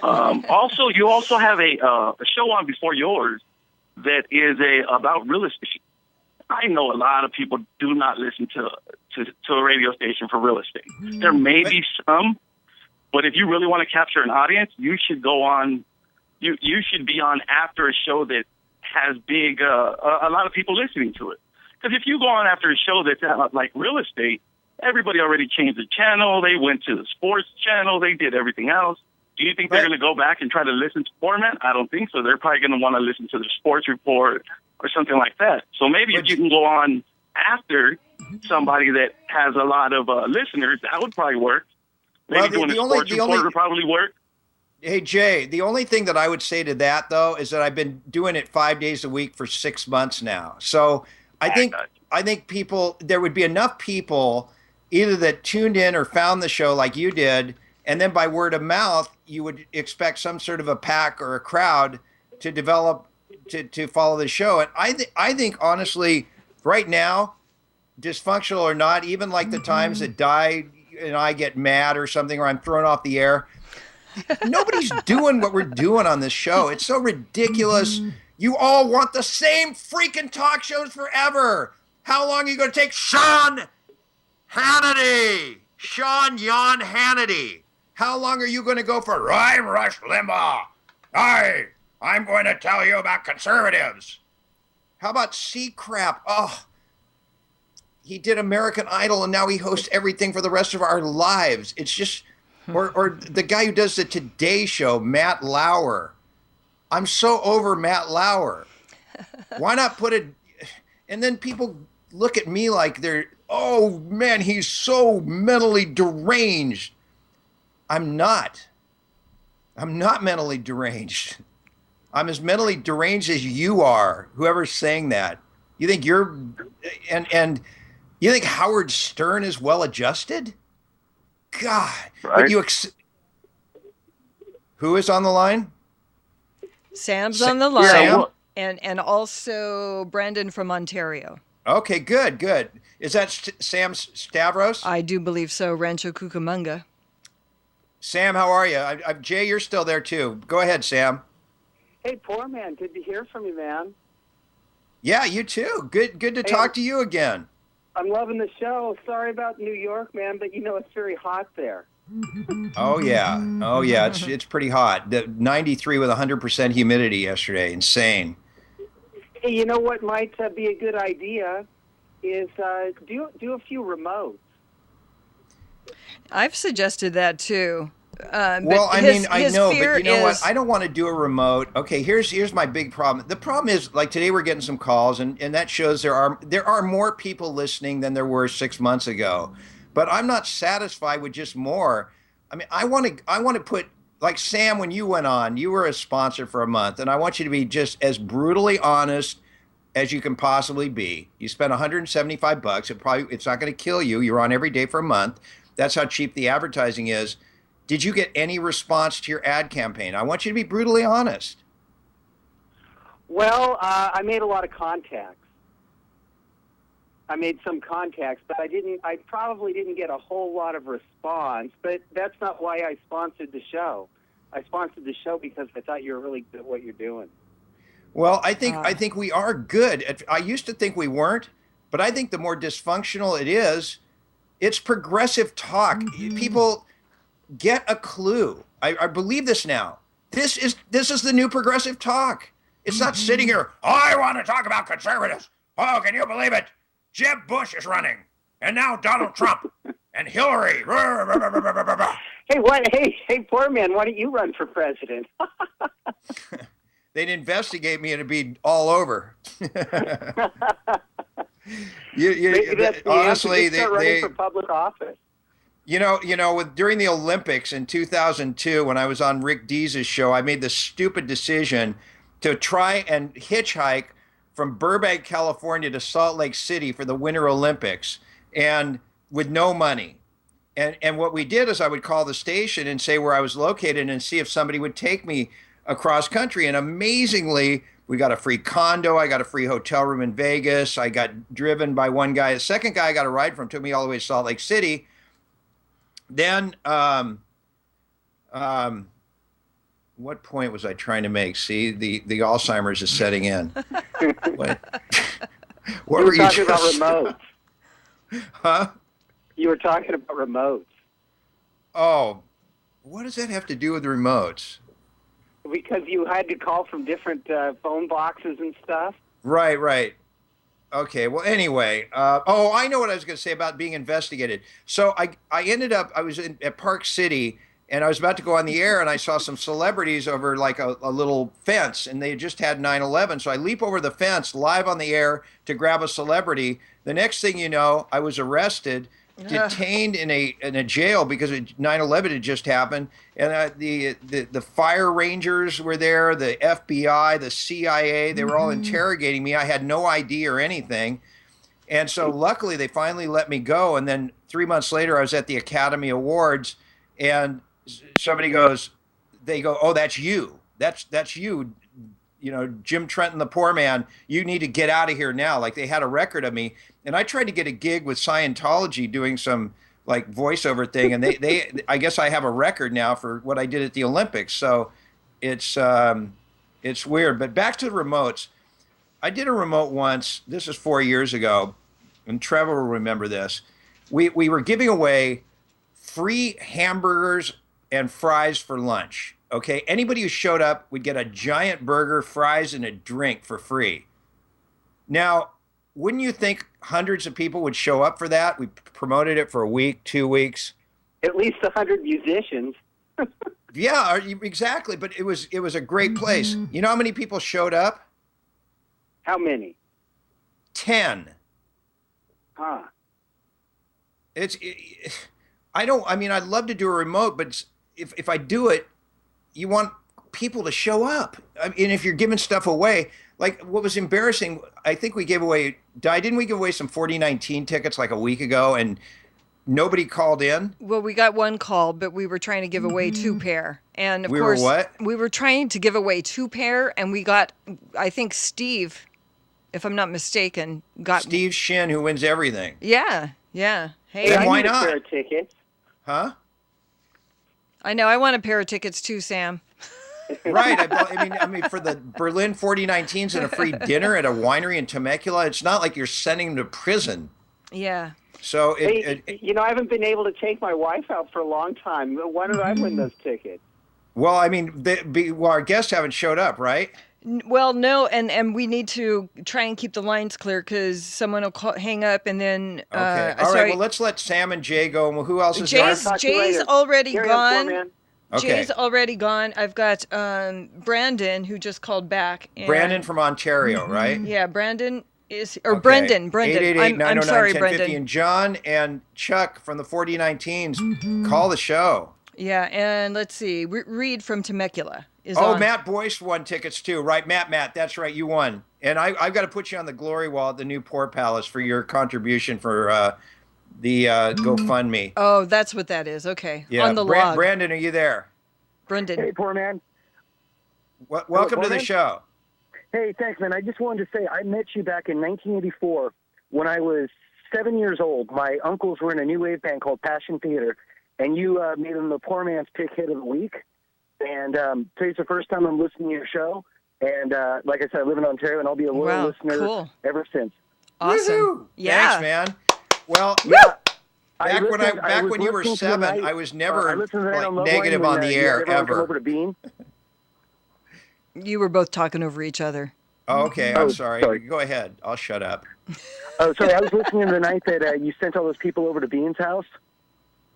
[SPEAKER 5] Also, you also have a show on before yours that is about real estate. I know a lot of people do not listen to a radio station for real estate. There may be some, but if you really want to capture an audience, you should go on. You should be on after a show that has a lot of people listening to it. Because if you go on after a show that's like real estate, everybody already changed the channel. They went to the sports channel. They did everything else. Do you think they're going to go back and try to listen to Poorman? I don't think so. They're probably going to want to listen to the sports report or something like that. So maybe if you can go on after somebody that has a lot of listeners, that would probably work. Maybe doing a sports report would probably work.
[SPEAKER 4] Hey, Jay, the only thing that I would say to that, though, is that I've been doing it 5 days a week for 6 months now. So I think there would be enough people either that tuned in or found the show like you did, and then by word of mouth, you would expect some sort of a pack or a crowd to develop to follow the show. And I think honestly, right now, dysfunctional or not, even like the times that Di and I get mad or something, or I'm thrown off the air, nobody's doing what we're doing on this show. It's so ridiculous. You all want the same freaking talk shows forever. How long are you going to take? Sean Hannity. How long are you going to go for? I'm Rush Limbaugh. I'm going to tell you about conservatives. How about C-crap? Oh, he did American Idol, and now he hosts everything for the rest of our lives. It's just, or the guy who does the Today Show, Matt Lauer. I'm so over Matt Lauer. Why not put it? And then people look at me like they're, oh man, he's so mentally deranged. I'm not. I'm not mentally deranged. I'm as mentally deranged as you are, whoever's saying that. You think you're, and you think Howard Stern is well adjusted? God.
[SPEAKER 5] Right.
[SPEAKER 4] But who is on the line?
[SPEAKER 6] Sam's on the line.
[SPEAKER 4] Sam?
[SPEAKER 6] And also Brandon from Ontario.
[SPEAKER 4] Okay, good. Is that Sam Stavros?
[SPEAKER 6] I do believe so, Rancho Cucamonga.
[SPEAKER 4] Sam, how are you? Jay, you're still there too. Go ahead, Sam.
[SPEAKER 10] Hey, poor man. Good to hear from you, man.
[SPEAKER 4] Yeah, you too. Good to talk to you again.
[SPEAKER 10] I'm loving the show. Sorry about New York, man, but it's very hot there.
[SPEAKER 4] Oh yeah. It's pretty hot. 93 with 100% humidity yesterday. Insane.
[SPEAKER 10] Hey, you know what might be a good idea is do a few remotes.
[SPEAKER 6] I've suggested that too.
[SPEAKER 4] Well, I mean, I know, but you know what?
[SPEAKER 6] is-
[SPEAKER 4] I don't want to do a remote. Okay, here's my big problem. The problem is, like today, we're getting some calls, and that shows there are more people listening than there were 6 months ago. But I'm not satisfied with just more. I mean, I want to put, like Sam, when you went on, you were a sponsor for a month, and I want you to be just as brutally honest as you can possibly be. You spent $175. It's not going to kill you. You're on every day for a month. That's how cheap the advertising is. Did you get any response to your ad campaign? I want you to be brutally honest.
[SPEAKER 10] Well, I made a lot of contacts. I made some contacts, but I probably didn't get a whole lot of response, but that's not why I sponsored the show. I sponsored the show because I thought you were really good at what you're doing.
[SPEAKER 4] Well, I think we are good. I used to think we weren't, but I think the more dysfunctional it is, it's progressive talk. People get a clue. I believe this now. This is the new progressive talk. It's not sitting here, I want to talk about conservatives. Oh, can you believe it? Jeb Bush is running, and now Donald Trump and Hillary.
[SPEAKER 10] Hey, poor man, why don't you run for president?
[SPEAKER 4] They'd investigate me and it'd be all over. Honestly,
[SPEAKER 10] they running for public office.
[SPEAKER 4] During the Olympics in 2002, when I was on Rick Dees's show, I made the stupid decision to try and hitchhike from Burbank, California to Salt Lake City for the Winter Olympics, and with no money. And what we did is I would call the station and say where I was located and see if somebody would take me across country. And amazingly, we got a free condo. I got a free hotel room in Vegas. I got driven by one guy. The second guy I got a ride from took me all the way to Salt Lake City. Then, what point was I trying to make? See, the Alzheimer's is setting in. What were you
[SPEAKER 10] talking about remotes?
[SPEAKER 4] Huh?
[SPEAKER 10] You were talking about remotes.
[SPEAKER 4] Oh, what does that have to do with the remotes?
[SPEAKER 10] Because you had to call from different phone boxes and stuff.
[SPEAKER 4] Right. Okay, well, anyway, I know what I was going to say about being investigated. So I ended up, I was at Park City, and I was about to go on the air, and I saw some celebrities over like a little fence, and they just had 9/11. So I leap over the fence live on the air to grab a celebrity. The next thing you know, I was arrested, detained in a jail because 9/11 had just happened, and the fire rangers were there, the FBI, the CIA, they were all interrogating me. I had no ID or anything, and so luckily they finally let me go. And then 3 months later, I was at the Academy Awards, and somebody they go, oh, that's you, that's you. Jim Trenton, the poor man, you need to get out of here now. Like, they had a record of me. And I tried to get a gig with Scientology doing some like voiceover thing. And they I guess I have a record now for what I did at the Olympics. So it's weird. But back to the remotes. I did a remote once. This is 4 years ago. And Trevor will remember this. We were giving away free hamburgers and fries for lunch. Okay, anybody who showed up would get a giant burger, fries, and a drink for free. Now, wouldn't you think hundreds of people would show up for that? We promoted it for a week, 2 weeks.
[SPEAKER 10] At least 100 musicians.
[SPEAKER 4] Yeah, exactly. But it was a great place. You know how many people showed up?
[SPEAKER 10] How many?
[SPEAKER 4] 10.
[SPEAKER 10] Huh.
[SPEAKER 4] I'd love to do a remote, but if I do it, you want people to show up. I mean, if you're giving stuff away, like what was embarrassing, I think we gave away, didn't we give away some 4019 tickets like a week ago and nobody called in?
[SPEAKER 6] Well, we got one call, but we were trying to give away 2 pair. And of
[SPEAKER 4] We
[SPEAKER 6] course,
[SPEAKER 4] were what?
[SPEAKER 6] We were trying to give away 2 pair, and we got, I think Steve, if I'm not mistaken, got
[SPEAKER 4] Steve Shin, who wins everything.
[SPEAKER 6] Yeah. Hey,
[SPEAKER 4] Then
[SPEAKER 10] I
[SPEAKER 4] why
[SPEAKER 10] need
[SPEAKER 4] not?
[SPEAKER 10] a pair of tickets.
[SPEAKER 4] Huh?
[SPEAKER 6] I know. I want a pair of tickets too, Sam.
[SPEAKER 4] Right. I mean, for the Berlin 4019s and a free dinner at a winery in Temecula, it's not like you're sending them to prison.
[SPEAKER 6] Yeah.
[SPEAKER 4] So
[SPEAKER 10] Hey, I haven't been able to take my wife out for a long time. Why don't I win those tickets?
[SPEAKER 4] well, I mean, our guests haven't showed up, right?
[SPEAKER 6] Well, no, and we need to try and keep the lines clear because someone will hang up and then.
[SPEAKER 4] Okay. All right. Well, let's let Sam and Jay go. And who else is there?
[SPEAKER 6] Jay's already
[SPEAKER 10] Here I am,
[SPEAKER 6] gone.
[SPEAKER 10] Poorman.
[SPEAKER 4] Okay.
[SPEAKER 6] Jay's already gone. I've got Brandon who just called back. And,
[SPEAKER 4] Brandon from Ontario, right?
[SPEAKER 6] Yeah, Brandon is or
[SPEAKER 4] Okay.
[SPEAKER 6] Brendan.
[SPEAKER 4] 888-909-1050.
[SPEAKER 6] I'm sorry, Brendan.
[SPEAKER 4] And John and Chuck from the 4019s call the show.
[SPEAKER 6] Yeah, and let's see. Reed from Temecula is on.
[SPEAKER 4] Oh, Matt Boyce won tickets too, right? Matt, that's right. You won. And I've got to put you on the glory wall at the new Poor Palace for your contribution for the GoFundMe.
[SPEAKER 6] Oh, that's what that is. Okay.
[SPEAKER 4] Yeah.
[SPEAKER 6] On the log.
[SPEAKER 4] Brandon, are you there?
[SPEAKER 6] Brendan.
[SPEAKER 11] Hey, poor man.
[SPEAKER 4] Welcome to the show.
[SPEAKER 11] Hey, thanks, man. I just wanted to say I met you back in 1984 when I was 7 years old. My uncles were in a new wave band called Passion Theater, and you made them the poor man's pick hit of the week. And today's the first time I'm listening to your show. And like I said, I live in Ontario, and I'll be a loyal listener ever since.
[SPEAKER 6] Awesome.
[SPEAKER 4] Woo-hoo.
[SPEAKER 6] Yeah.
[SPEAKER 4] Thanks, man. Well,
[SPEAKER 11] Yeah.
[SPEAKER 4] back when you were 7, I was never negative on the air ever.
[SPEAKER 11] Over to Bean.
[SPEAKER 6] You were both talking over each other.
[SPEAKER 4] Oh, okay. I'm sorry. Go ahead. I'll shut up.
[SPEAKER 11] Oh, sorry. I was listening the night that you sent all those people over to Bean's house.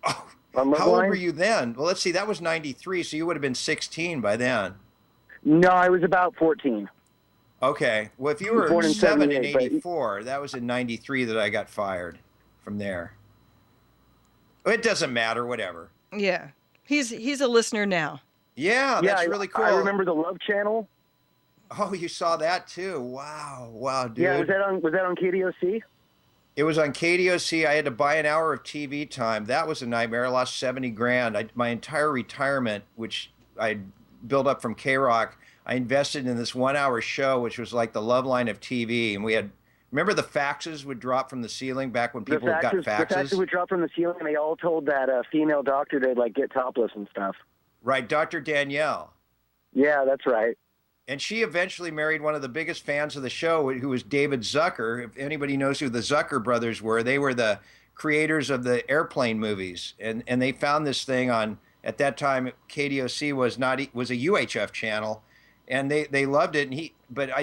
[SPEAKER 4] Oh, how old were you then? Well, let's see. That was 93, so you would have been 16 by then.
[SPEAKER 11] No, I was about 14.
[SPEAKER 4] Okay. Well, if you were
[SPEAKER 11] Born in
[SPEAKER 4] 7 in
[SPEAKER 11] 78,
[SPEAKER 4] 84, that was in 93 that I got fired from there. It doesn't matter. Whatever.
[SPEAKER 6] Yeah. He's a listener now.
[SPEAKER 4] Yeah, that's really cool.
[SPEAKER 11] I remember the Love Channel.
[SPEAKER 4] Oh, you saw that too. Wow, dude.
[SPEAKER 11] Yeah, was that on KDOC?
[SPEAKER 4] It was on KDOC. I had to buy an hour of TV time. That was a nightmare. I lost 70 grand. My entire retirement, which I built up from K-Rock, I invested in this 1 hour show, which was like the love line of TV. And we had, remember the faxes would drop from the ceiling back when people got faxes?
[SPEAKER 11] The faxes would drop from the ceiling, and they all told that female doctor to like get topless and stuff.
[SPEAKER 4] Right, Dr. Danielle.
[SPEAKER 11] Yeah, that's right.
[SPEAKER 4] And she eventually married one of the biggest fans of the show, who was David Zucker. If anybody knows who the Zucker brothers were, they were the creators of the airplane movies. And they found this thing on, at that time, KDOC was a UHF channel. And they loved it.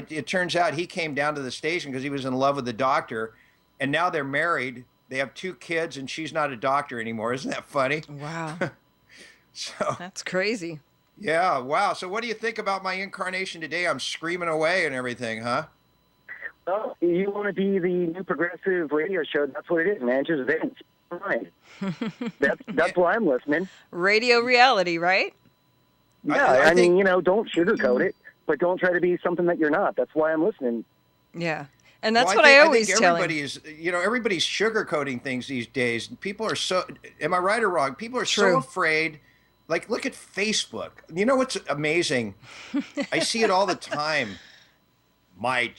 [SPEAKER 4] It turns out he came down to the station because he was in love with the doctor. And now they're married. They have 2 kids, and she's not a doctor anymore. Isn't that funny?
[SPEAKER 6] Wow.
[SPEAKER 4] So
[SPEAKER 6] that's crazy.
[SPEAKER 4] Yeah, wow. So what do you think about my incarnation today? I'm screaming away and everything, huh?
[SPEAKER 11] Well, you want to be the new progressive radio show. That's what it is, man. Just Vince. Right. That's why I'm listening.
[SPEAKER 6] Radio reality, right?
[SPEAKER 11] Yeah, I mean, don't sugarcoat it, but don't try to be something that you're not. That's why I'm listening.
[SPEAKER 6] Yeah. And that's what I always tell him.
[SPEAKER 4] Everybody's sugarcoating things these days. People are so, am I right or wrong? People are so afraid. Like, look at Facebook. You know what's amazing? I see it all the time. My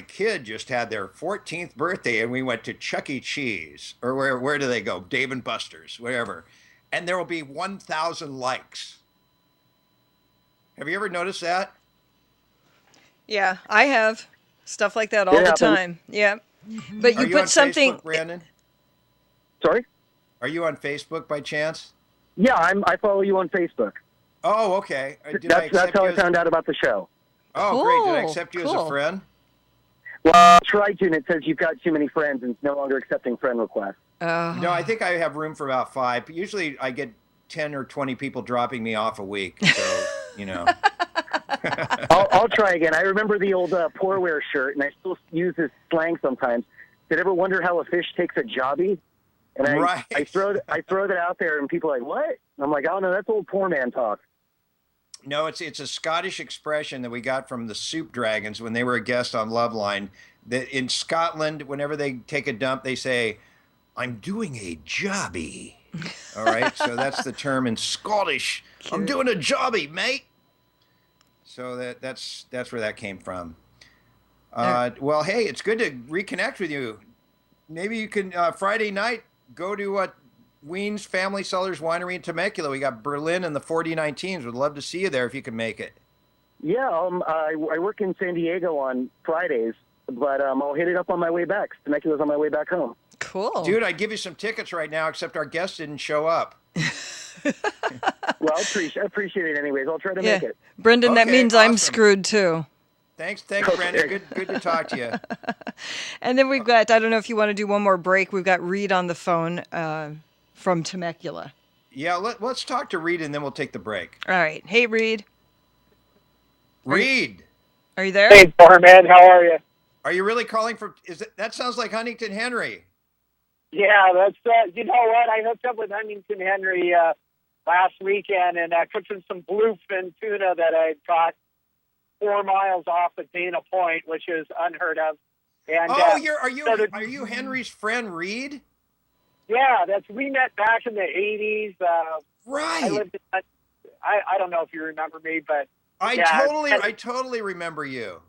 [SPEAKER 4] kid just had their 14th birthday, and we went to Chuck E. Cheese. Or where do they go? Dave & Buster's, wherever. And there will be 1,000 likes. Have you ever noticed that?
[SPEAKER 6] Yeah, I have. Stuff like that all the time. Yeah. But you put something...
[SPEAKER 4] Facebook, Brandon?
[SPEAKER 11] Sorry?
[SPEAKER 4] Are you on Facebook by chance?
[SPEAKER 11] Yeah, I follow you on Facebook.
[SPEAKER 4] Oh, okay.
[SPEAKER 11] That's how I found out about the show.
[SPEAKER 4] Oh, great. Did I accept you as a friend?
[SPEAKER 11] Well, try to, and it says you've got too many friends and it's no longer accepting friend requests.
[SPEAKER 4] No, I think I have room for about 5. Usually I get 10 or 20 people dropping me off a week. So, you know.
[SPEAKER 11] I'll try again. I remember the old Poorware shirt, and I still use this slang sometimes. Did ever wonder how a fish takes a jobby? And I throw that out there, and people are like, what? And I'm like, oh, no, that's old poor man talk.
[SPEAKER 4] No, it's a Scottish expression that we got from the Soup Dragons when they were a guest on Loveline. That in Scotland, whenever they take a dump, they say, I'm doing a jobby. All right, so that's the term in Scottish. Cute. I'm doing a jobby, mate. So that's where that came from. Well, hey, it's good to reconnect with you. Maybe you can Friday night go to Wien's Family Cellars Winery in Temecula. We got Berlin and the 4019s. Would love to see you there if you can make it.
[SPEAKER 11] Yeah, I work in San Diego on Fridays, but I'll hit it up on my way back. Temecula's on my way back home.
[SPEAKER 6] Cool.
[SPEAKER 4] Dude, I'd give you some tickets right now, except our guest didn't show up.
[SPEAKER 11] Well, I appreciate it anyways. I'll try to make it.
[SPEAKER 6] Brendan, that means awesome. I'm screwed too.
[SPEAKER 4] Thanks, Brendan. Good to talk to you.
[SPEAKER 6] And then we've got, I don't know if you want to do one more break. We've got Reed on the phone from Temecula.
[SPEAKER 4] Yeah, let's talk to Reed and then we'll take the break.
[SPEAKER 6] All right. Hey, Reed.
[SPEAKER 4] Reed.
[SPEAKER 6] Are you there?
[SPEAKER 12] Hey, Poorman. How are you?
[SPEAKER 4] Are you really calling from, that sounds like Huntington Henry.
[SPEAKER 12] Yeah, that's, you know what? I hooked up with Huntington Henry last weekend and I cooked him some bluefin tuna that I caught 4 miles off of Dana Point, which is unheard of. And
[SPEAKER 4] are you Henry's friend Reed?
[SPEAKER 12] Yeah, we met back in the 80s.
[SPEAKER 4] Right.
[SPEAKER 12] I don't know if you remember me, but
[SPEAKER 4] I totally remember you.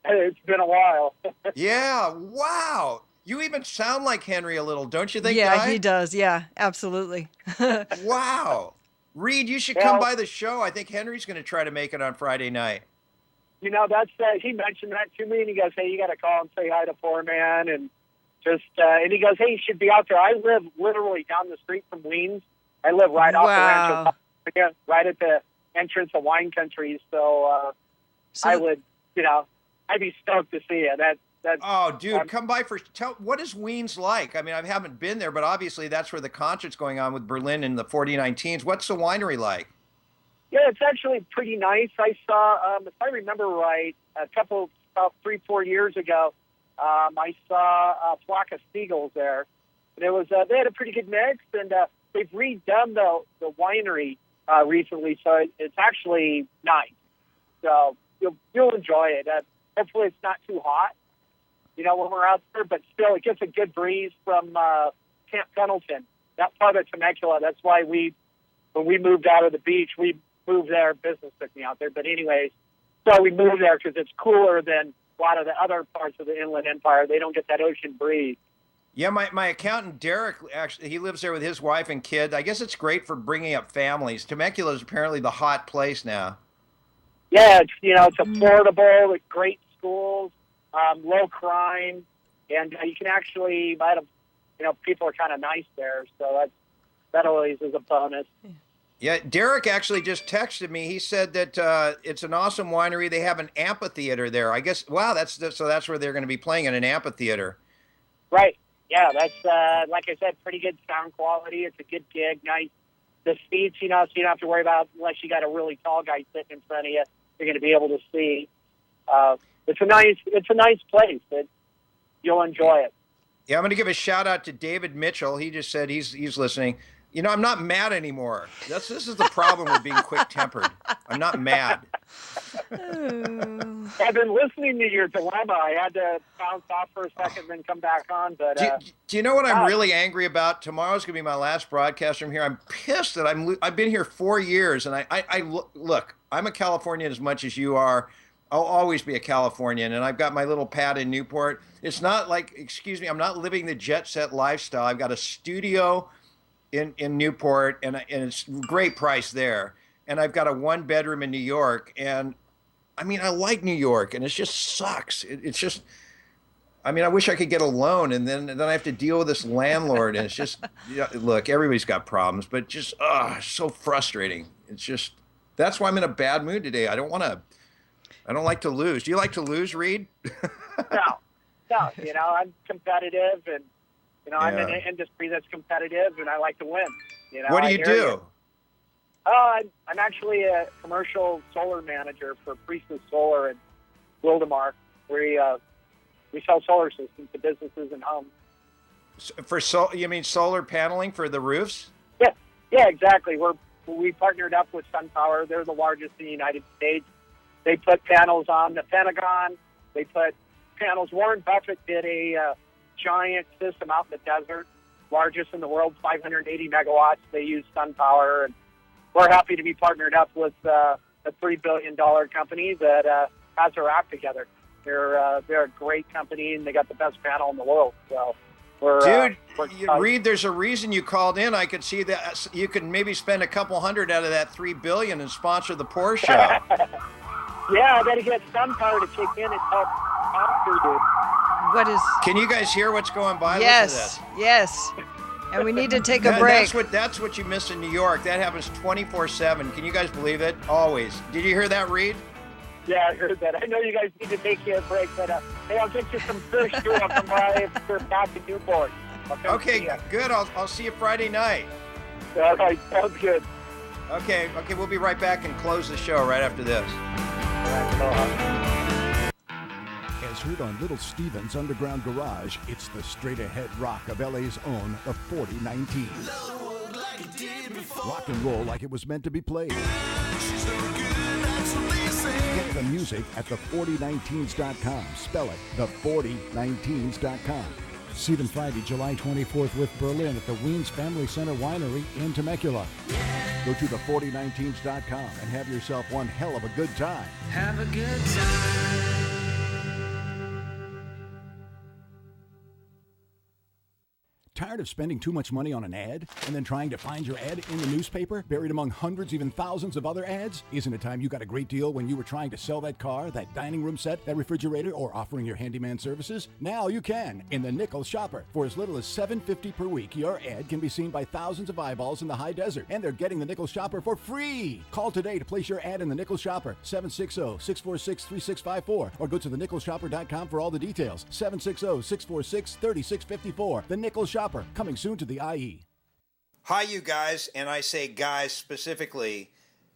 [SPEAKER 12] It's been a while.
[SPEAKER 4] Yeah. Wow. You even sound like Henry a little, don't you think?
[SPEAKER 6] Yeah,
[SPEAKER 4] Guy?
[SPEAKER 6] He does. Yeah, absolutely.
[SPEAKER 4] Wow. Reed, you should come by the show. I think Henry's going to try to make it on Friday night.
[SPEAKER 12] You know, he mentioned that to me, and he goes, hey, you got to call and say hi to Poorman, and and he goes, hey, you should be out there. I live literally down the street from Wien's. I live right off the Rancho, right at the entrance of wine country, so I would, I'd be stoked to see you.
[SPEAKER 4] Oh, dude, come by what is Wien's like? I mean, I haven't been there, but obviously that's where the concert's going on with Berlin and the 4019s. What's the winery like?
[SPEAKER 12] Yeah, it's actually pretty nice. I saw, if I remember right, about 3-4 years ago, I saw a flock of seagulls there. And it was, they had a pretty good mix, and they've redone the winery recently, so it's actually nice. So you'll enjoy it. Hopefully it's not too hot. When we're out there, but still it gets a good breeze from Camp Pendleton, that part of Temecula. That's why when we moved out of the beach, we moved there. Business took me out there. But anyways, so we moved there because it's cooler than a lot of the other parts of the Inland Empire. They don't get that ocean breeze.
[SPEAKER 4] Yeah, my accountant, Derek, actually, he lives there with his wife and kid. I guess it's great for bringing up families. Temecula is apparently the hot place now.
[SPEAKER 12] Yeah, it's affordable, with great schools. Low crime, and you can actually, people are kind of nice there, so that always is a bonus.
[SPEAKER 4] Yeah, Derek actually just texted me. He said that it's an awesome winery. They have an amphitheater there. I guess, wow, that's where they're going to be playing, in an amphitheater.
[SPEAKER 12] Right. Yeah, that's, like I said, pretty good sound quality. It's a good gig, nice. The seats, so you don't have to worry about, unless you got a really tall guy sitting in front of you, you're going to be able to see. It's a nice place. You'll enjoy it.
[SPEAKER 4] Yeah, I'm going to give a shout out to David Mitchell. He just said he's listening. I'm not mad anymore. This is the problem with being quick-tempered. I'm not mad.
[SPEAKER 12] I've been listening to your dilemma. I had to bounce off for a second and then come back on. But
[SPEAKER 4] do you know what I'm really angry about? Tomorrow's going to be my last broadcast from here. I'm pissed that I've been here 4 years, and I look, I'm a Californian as much as you are. I'll always be a Californian, and I've got my little pad in Newport. It's not like, excuse me, I'm not living the jet set lifestyle. I've got a studio in Newport, and it's a great price there. And I've got a 1-bedroom in New York, and I mean, I like New York, and it just sucks. It's just, I mean, I wish I could get a loan, and then I have to deal with this landlord, and it's just, look, everybody's got problems, but just, so frustrating. It's just, that's why I'm in a bad mood today. I don't want I don't like to lose. Do you like to lose, Reed?
[SPEAKER 12] No. I'm competitive, and I'm in an industry that's competitive, and I like to win.
[SPEAKER 4] What do you do?
[SPEAKER 12] I'm actually a commercial solar manager for Priestess Solar in Wildemar. We sell solar systems to businesses and homes.
[SPEAKER 4] You mean solar paneling for the roofs?
[SPEAKER 12] Yeah, exactly. We partnered up with SunPower. They're the largest in the United States. They put panels on the Pentagon. They put panels. Warren Buffett did a giant system out in the desert, largest in the world, 580 megawatts. They use SunPower, and we're happy to be partnered up with a $3 billion company that has their act together. They're a great company, and they got the best panel in the world. So,
[SPEAKER 4] Reed, there's a reason you called in. I could see that you could maybe spend a couple hundred out of that $3 billion and sponsor the Poor Show.
[SPEAKER 12] Yeah, I got to get SunPower to kick in and help sponsor you.
[SPEAKER 6] What is?
[SPEAKER 4] Can you guys hear what's going by?
[SPEAKER 6] Yes, yes. And we need to take a break.
[SPEAKER 4] That's what you miss in New York. That happens 24/7. Can you guys believe it? Always. Did you hear that, Reed?
[SPEAKER 12] Yeah, I heard that. I know you guys need to take you a break, but hey, I'll get you some fish too. I'll come by if you're back in Newport.
[SPEAKER 4] Okay, good. I'll see you Friday night.
[SPEAKER 12] All right, sounds good.
[SPEAKER 4] Okay, we'll be right back and close the show right after this.
[SPEAKER 2] As heard on Little Steven's Underground Garage, it's the straight-ahead rock of LA's own, the 4019. Rock and roll like it was meant to be played. Get the music at the4019s.com. Spell it, the4019s.com. See them Friday, July 24th with Berlin at the Weens Family Center Winery in Temecula. Go to the4019s.com and have yourself one hell of a good time.
[SPEAKER 8] Have a good time.
[SPEAKER 2] Tired of spending too much money on an ad and then trying to find your ad in the newspaper, buried among hundreds, even thousands of other ads? Isn't it time you got a great deal when you were trying to sell that car, that dining room set, that refrigerator, or offering your handyman services? Now you can in the Nickel Shopper. For as little as $7.50 per week, your ad can be seen by thousands of eyeballs in the high desert, and they're getting the Nickel Shopper for free. Call today to place your ad in the Nickel Shopper, 760-646-3654, or go to thenickelshopper.com for all the details. 760-646-3654. The Nickel Shopper. Coming soon to the IE.
[SPEAKER 4] Hi, you guys, and I say guys specifically,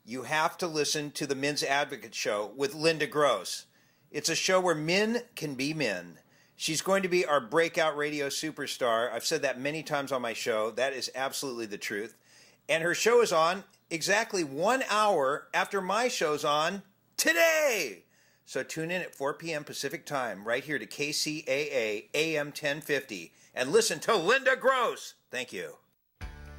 [SPEAKER 4] you have to listen to the Men's Advocate Show with Linda Gross. It's a show where men can be men. She's going to be our breakout radio superstar. I've said that many times on my show. That is absolutely the truth. And her show is on exactly 1 hour after my show's on today. So tune in at 4 p.m. Pacific time right here to KCAA AM 1050. And listen to Linda Gross. Thank you.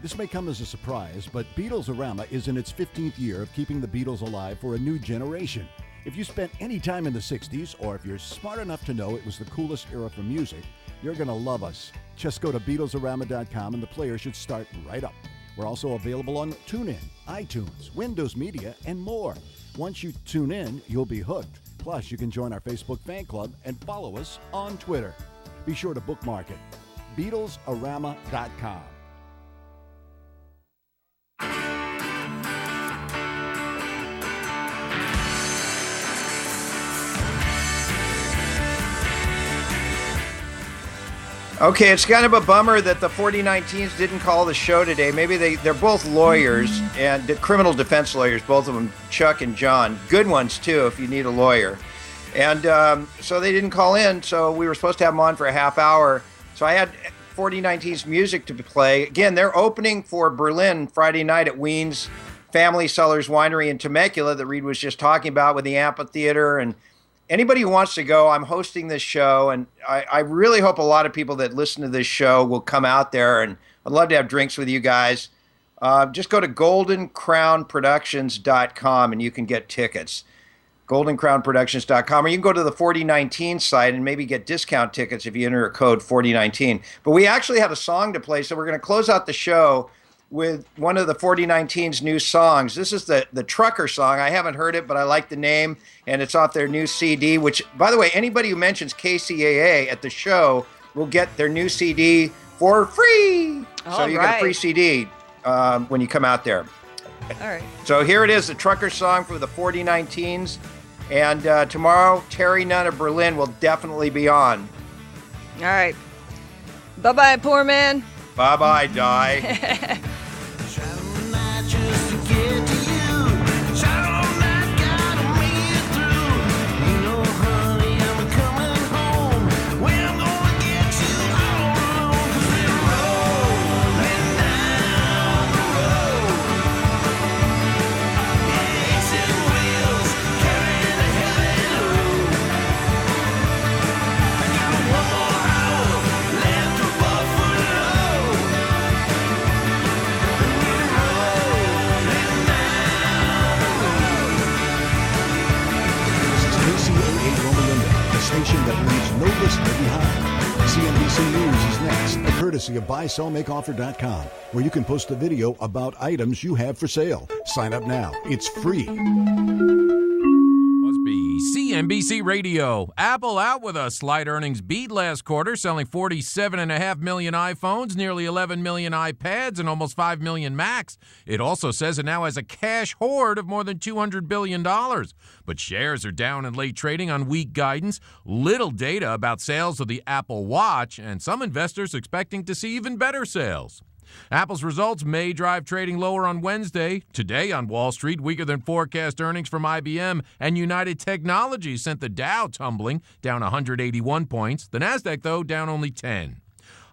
[SPEAKER 2] This may come as a surprise, but Beatlesarama is in its 15th year of keeping the Beatles alive for a new generation. If you spent any time in the 60s, or if you're smart enough to know it was the coolest era for music, you're going to love us. Just go to Beatlesarama.com and the player should start right up. We're also available on TuneIn, iTunes, Windows Media, and more. Once you tune in, you'll be hooked. Plus, you can join our Facebook fan club and follow us on Twitter. Be sure to bookmark it. Beatlesarama.com.
[SPEAKER 4] Okay, it's kind of a bummer that the 4019s didn't call the show today. Maybe they're both lawyers and criminal defense lawyers, both of them, Chuck and John. Good ones, too, if you need a lawyer. And so they didn't call in, so we were supposed to have them on for a half hour. So I had 4019's music to play. Again, they're opening for Berlin Friday night at Weens Family Cellars Winery in Temecula that Reed was just talking about with the amphitheater. And anybody who wants to go, I'm hosting this show. And I really hope a lot of people that listen to this show will come out there. And I'd love to have drinks with you guys. Just go to goldencrownproductions.com and you can get tickets. goldencrownproductions.com, or you can go to the 4019 site and maybe get discount tickets if you enter a code 4019. But we actually had a song to play, so we're going to close out the show with one of the 4019's new songs. This is the Trucker song. I haven't heard it, but I like the name, and it's off their new CD, which, by the way, anybody who mentions KCAA at the show will get their new CD for free. So you get a free CD when you come out there.
[SPEAKER 6] All right.
[SPEAKER 4] So here it is, the Trucker song for the 4019's. And tomorrow, Terry Nunn of Berlin will definitely be on.
[SPEAKER 6] All right. Bye-bye, poor man.
[SPEAKER 4] Bye-bye, Di.
[SPEAKER 2] Station that leaves no listener behind. CNBC News is next, a courtesy of buysellmakeoffer.com, where you can post a video about items you have for sale. Sign up now. It's free.
[SPEAKER 13] Must be CNBC Radio. Apple out with a slight earnings beat last quarter, selling 47.5 million iPhones, nearly 11 million iPads, and almost 5 million Macs. It also says it now has a cash hoard of more than $200 billion. But shares are down in late trading on weak guidance, little data about sales of the Apple Watch, and some investors expecting to see even better sales. Apple's results may drive trading lower on Wednesday. Today on Wall Street, weaker than forecast earnings from IBM and United Technologies sent the Dow tumbling, down 181 points. The Nasdaq, though, down only 10.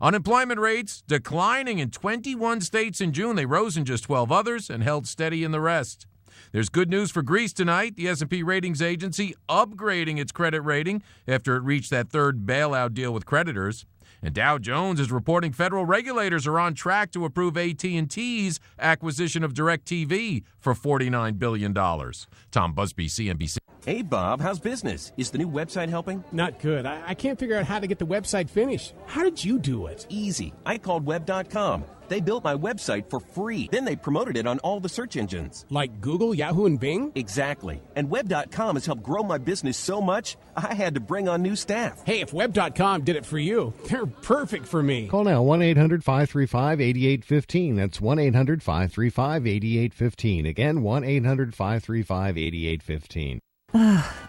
[SPEAKER 13] Unemployment rates declining in 21 states in June. They rose in just 12 others and held steady in the rest. There's good news for Greece tonight. The S&P ratings agency upgrading its credit rating after it reached that third bailout deal with creditors. And Dow Jones is reporting federal regulators are on track to approve AT&T's acquisition of DirecTV for $49 billion. Tom Busby, CNBC.
[SPEAKER 14] Hey, Bob, how's business? Is the new website helping?
[SPEAKER 15] Not good. I can't figure out how to get the website finished. How did you do it?
[SPEAKER 14] Easy. I called Web.com. They built my website for free. Then they promoted it on all the search engines.
[SPEAKER 15] Like Google, Yahoo, and Bing?
[SPEAKER 14] Exactly. And Web.com has helped grow my business so much, I had to bring on new staff.
[SPEAKER 15] Hey, if Web.com did it for you, they're perfect for me.
[SPEAKER 16] Call now, 1-800-535-8815. That's 1-800-535-8815. Again, 1-800-535-8815.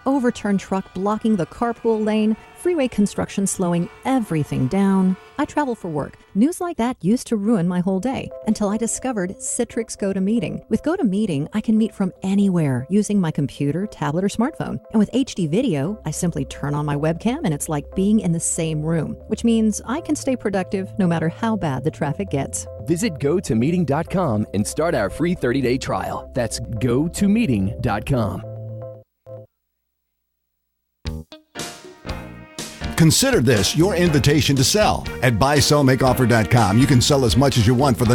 [SPEAKER 17] Overturned truck blocking the carpool lane, freeway construction slowing everything down. I travel for work. News like that used to ruin my whole day until I discovered Citrix GoToMeeting. With GoToMeeting, I can meet from anywhere using my computer, tablet, or smartphone. And with HD video, I simply turn on my webcam and it's like being in the same room, which means I can stay productive no matter how bad the traffic gets.
[SPEAKER 18] Visit GoToMeeting.com and start our free 30-day trial. That's GoToMeeting.com.
[SPEAKER 2] Consider this your invitation to sell. At buysellmakeoffer.com, you can sell as much as you want for the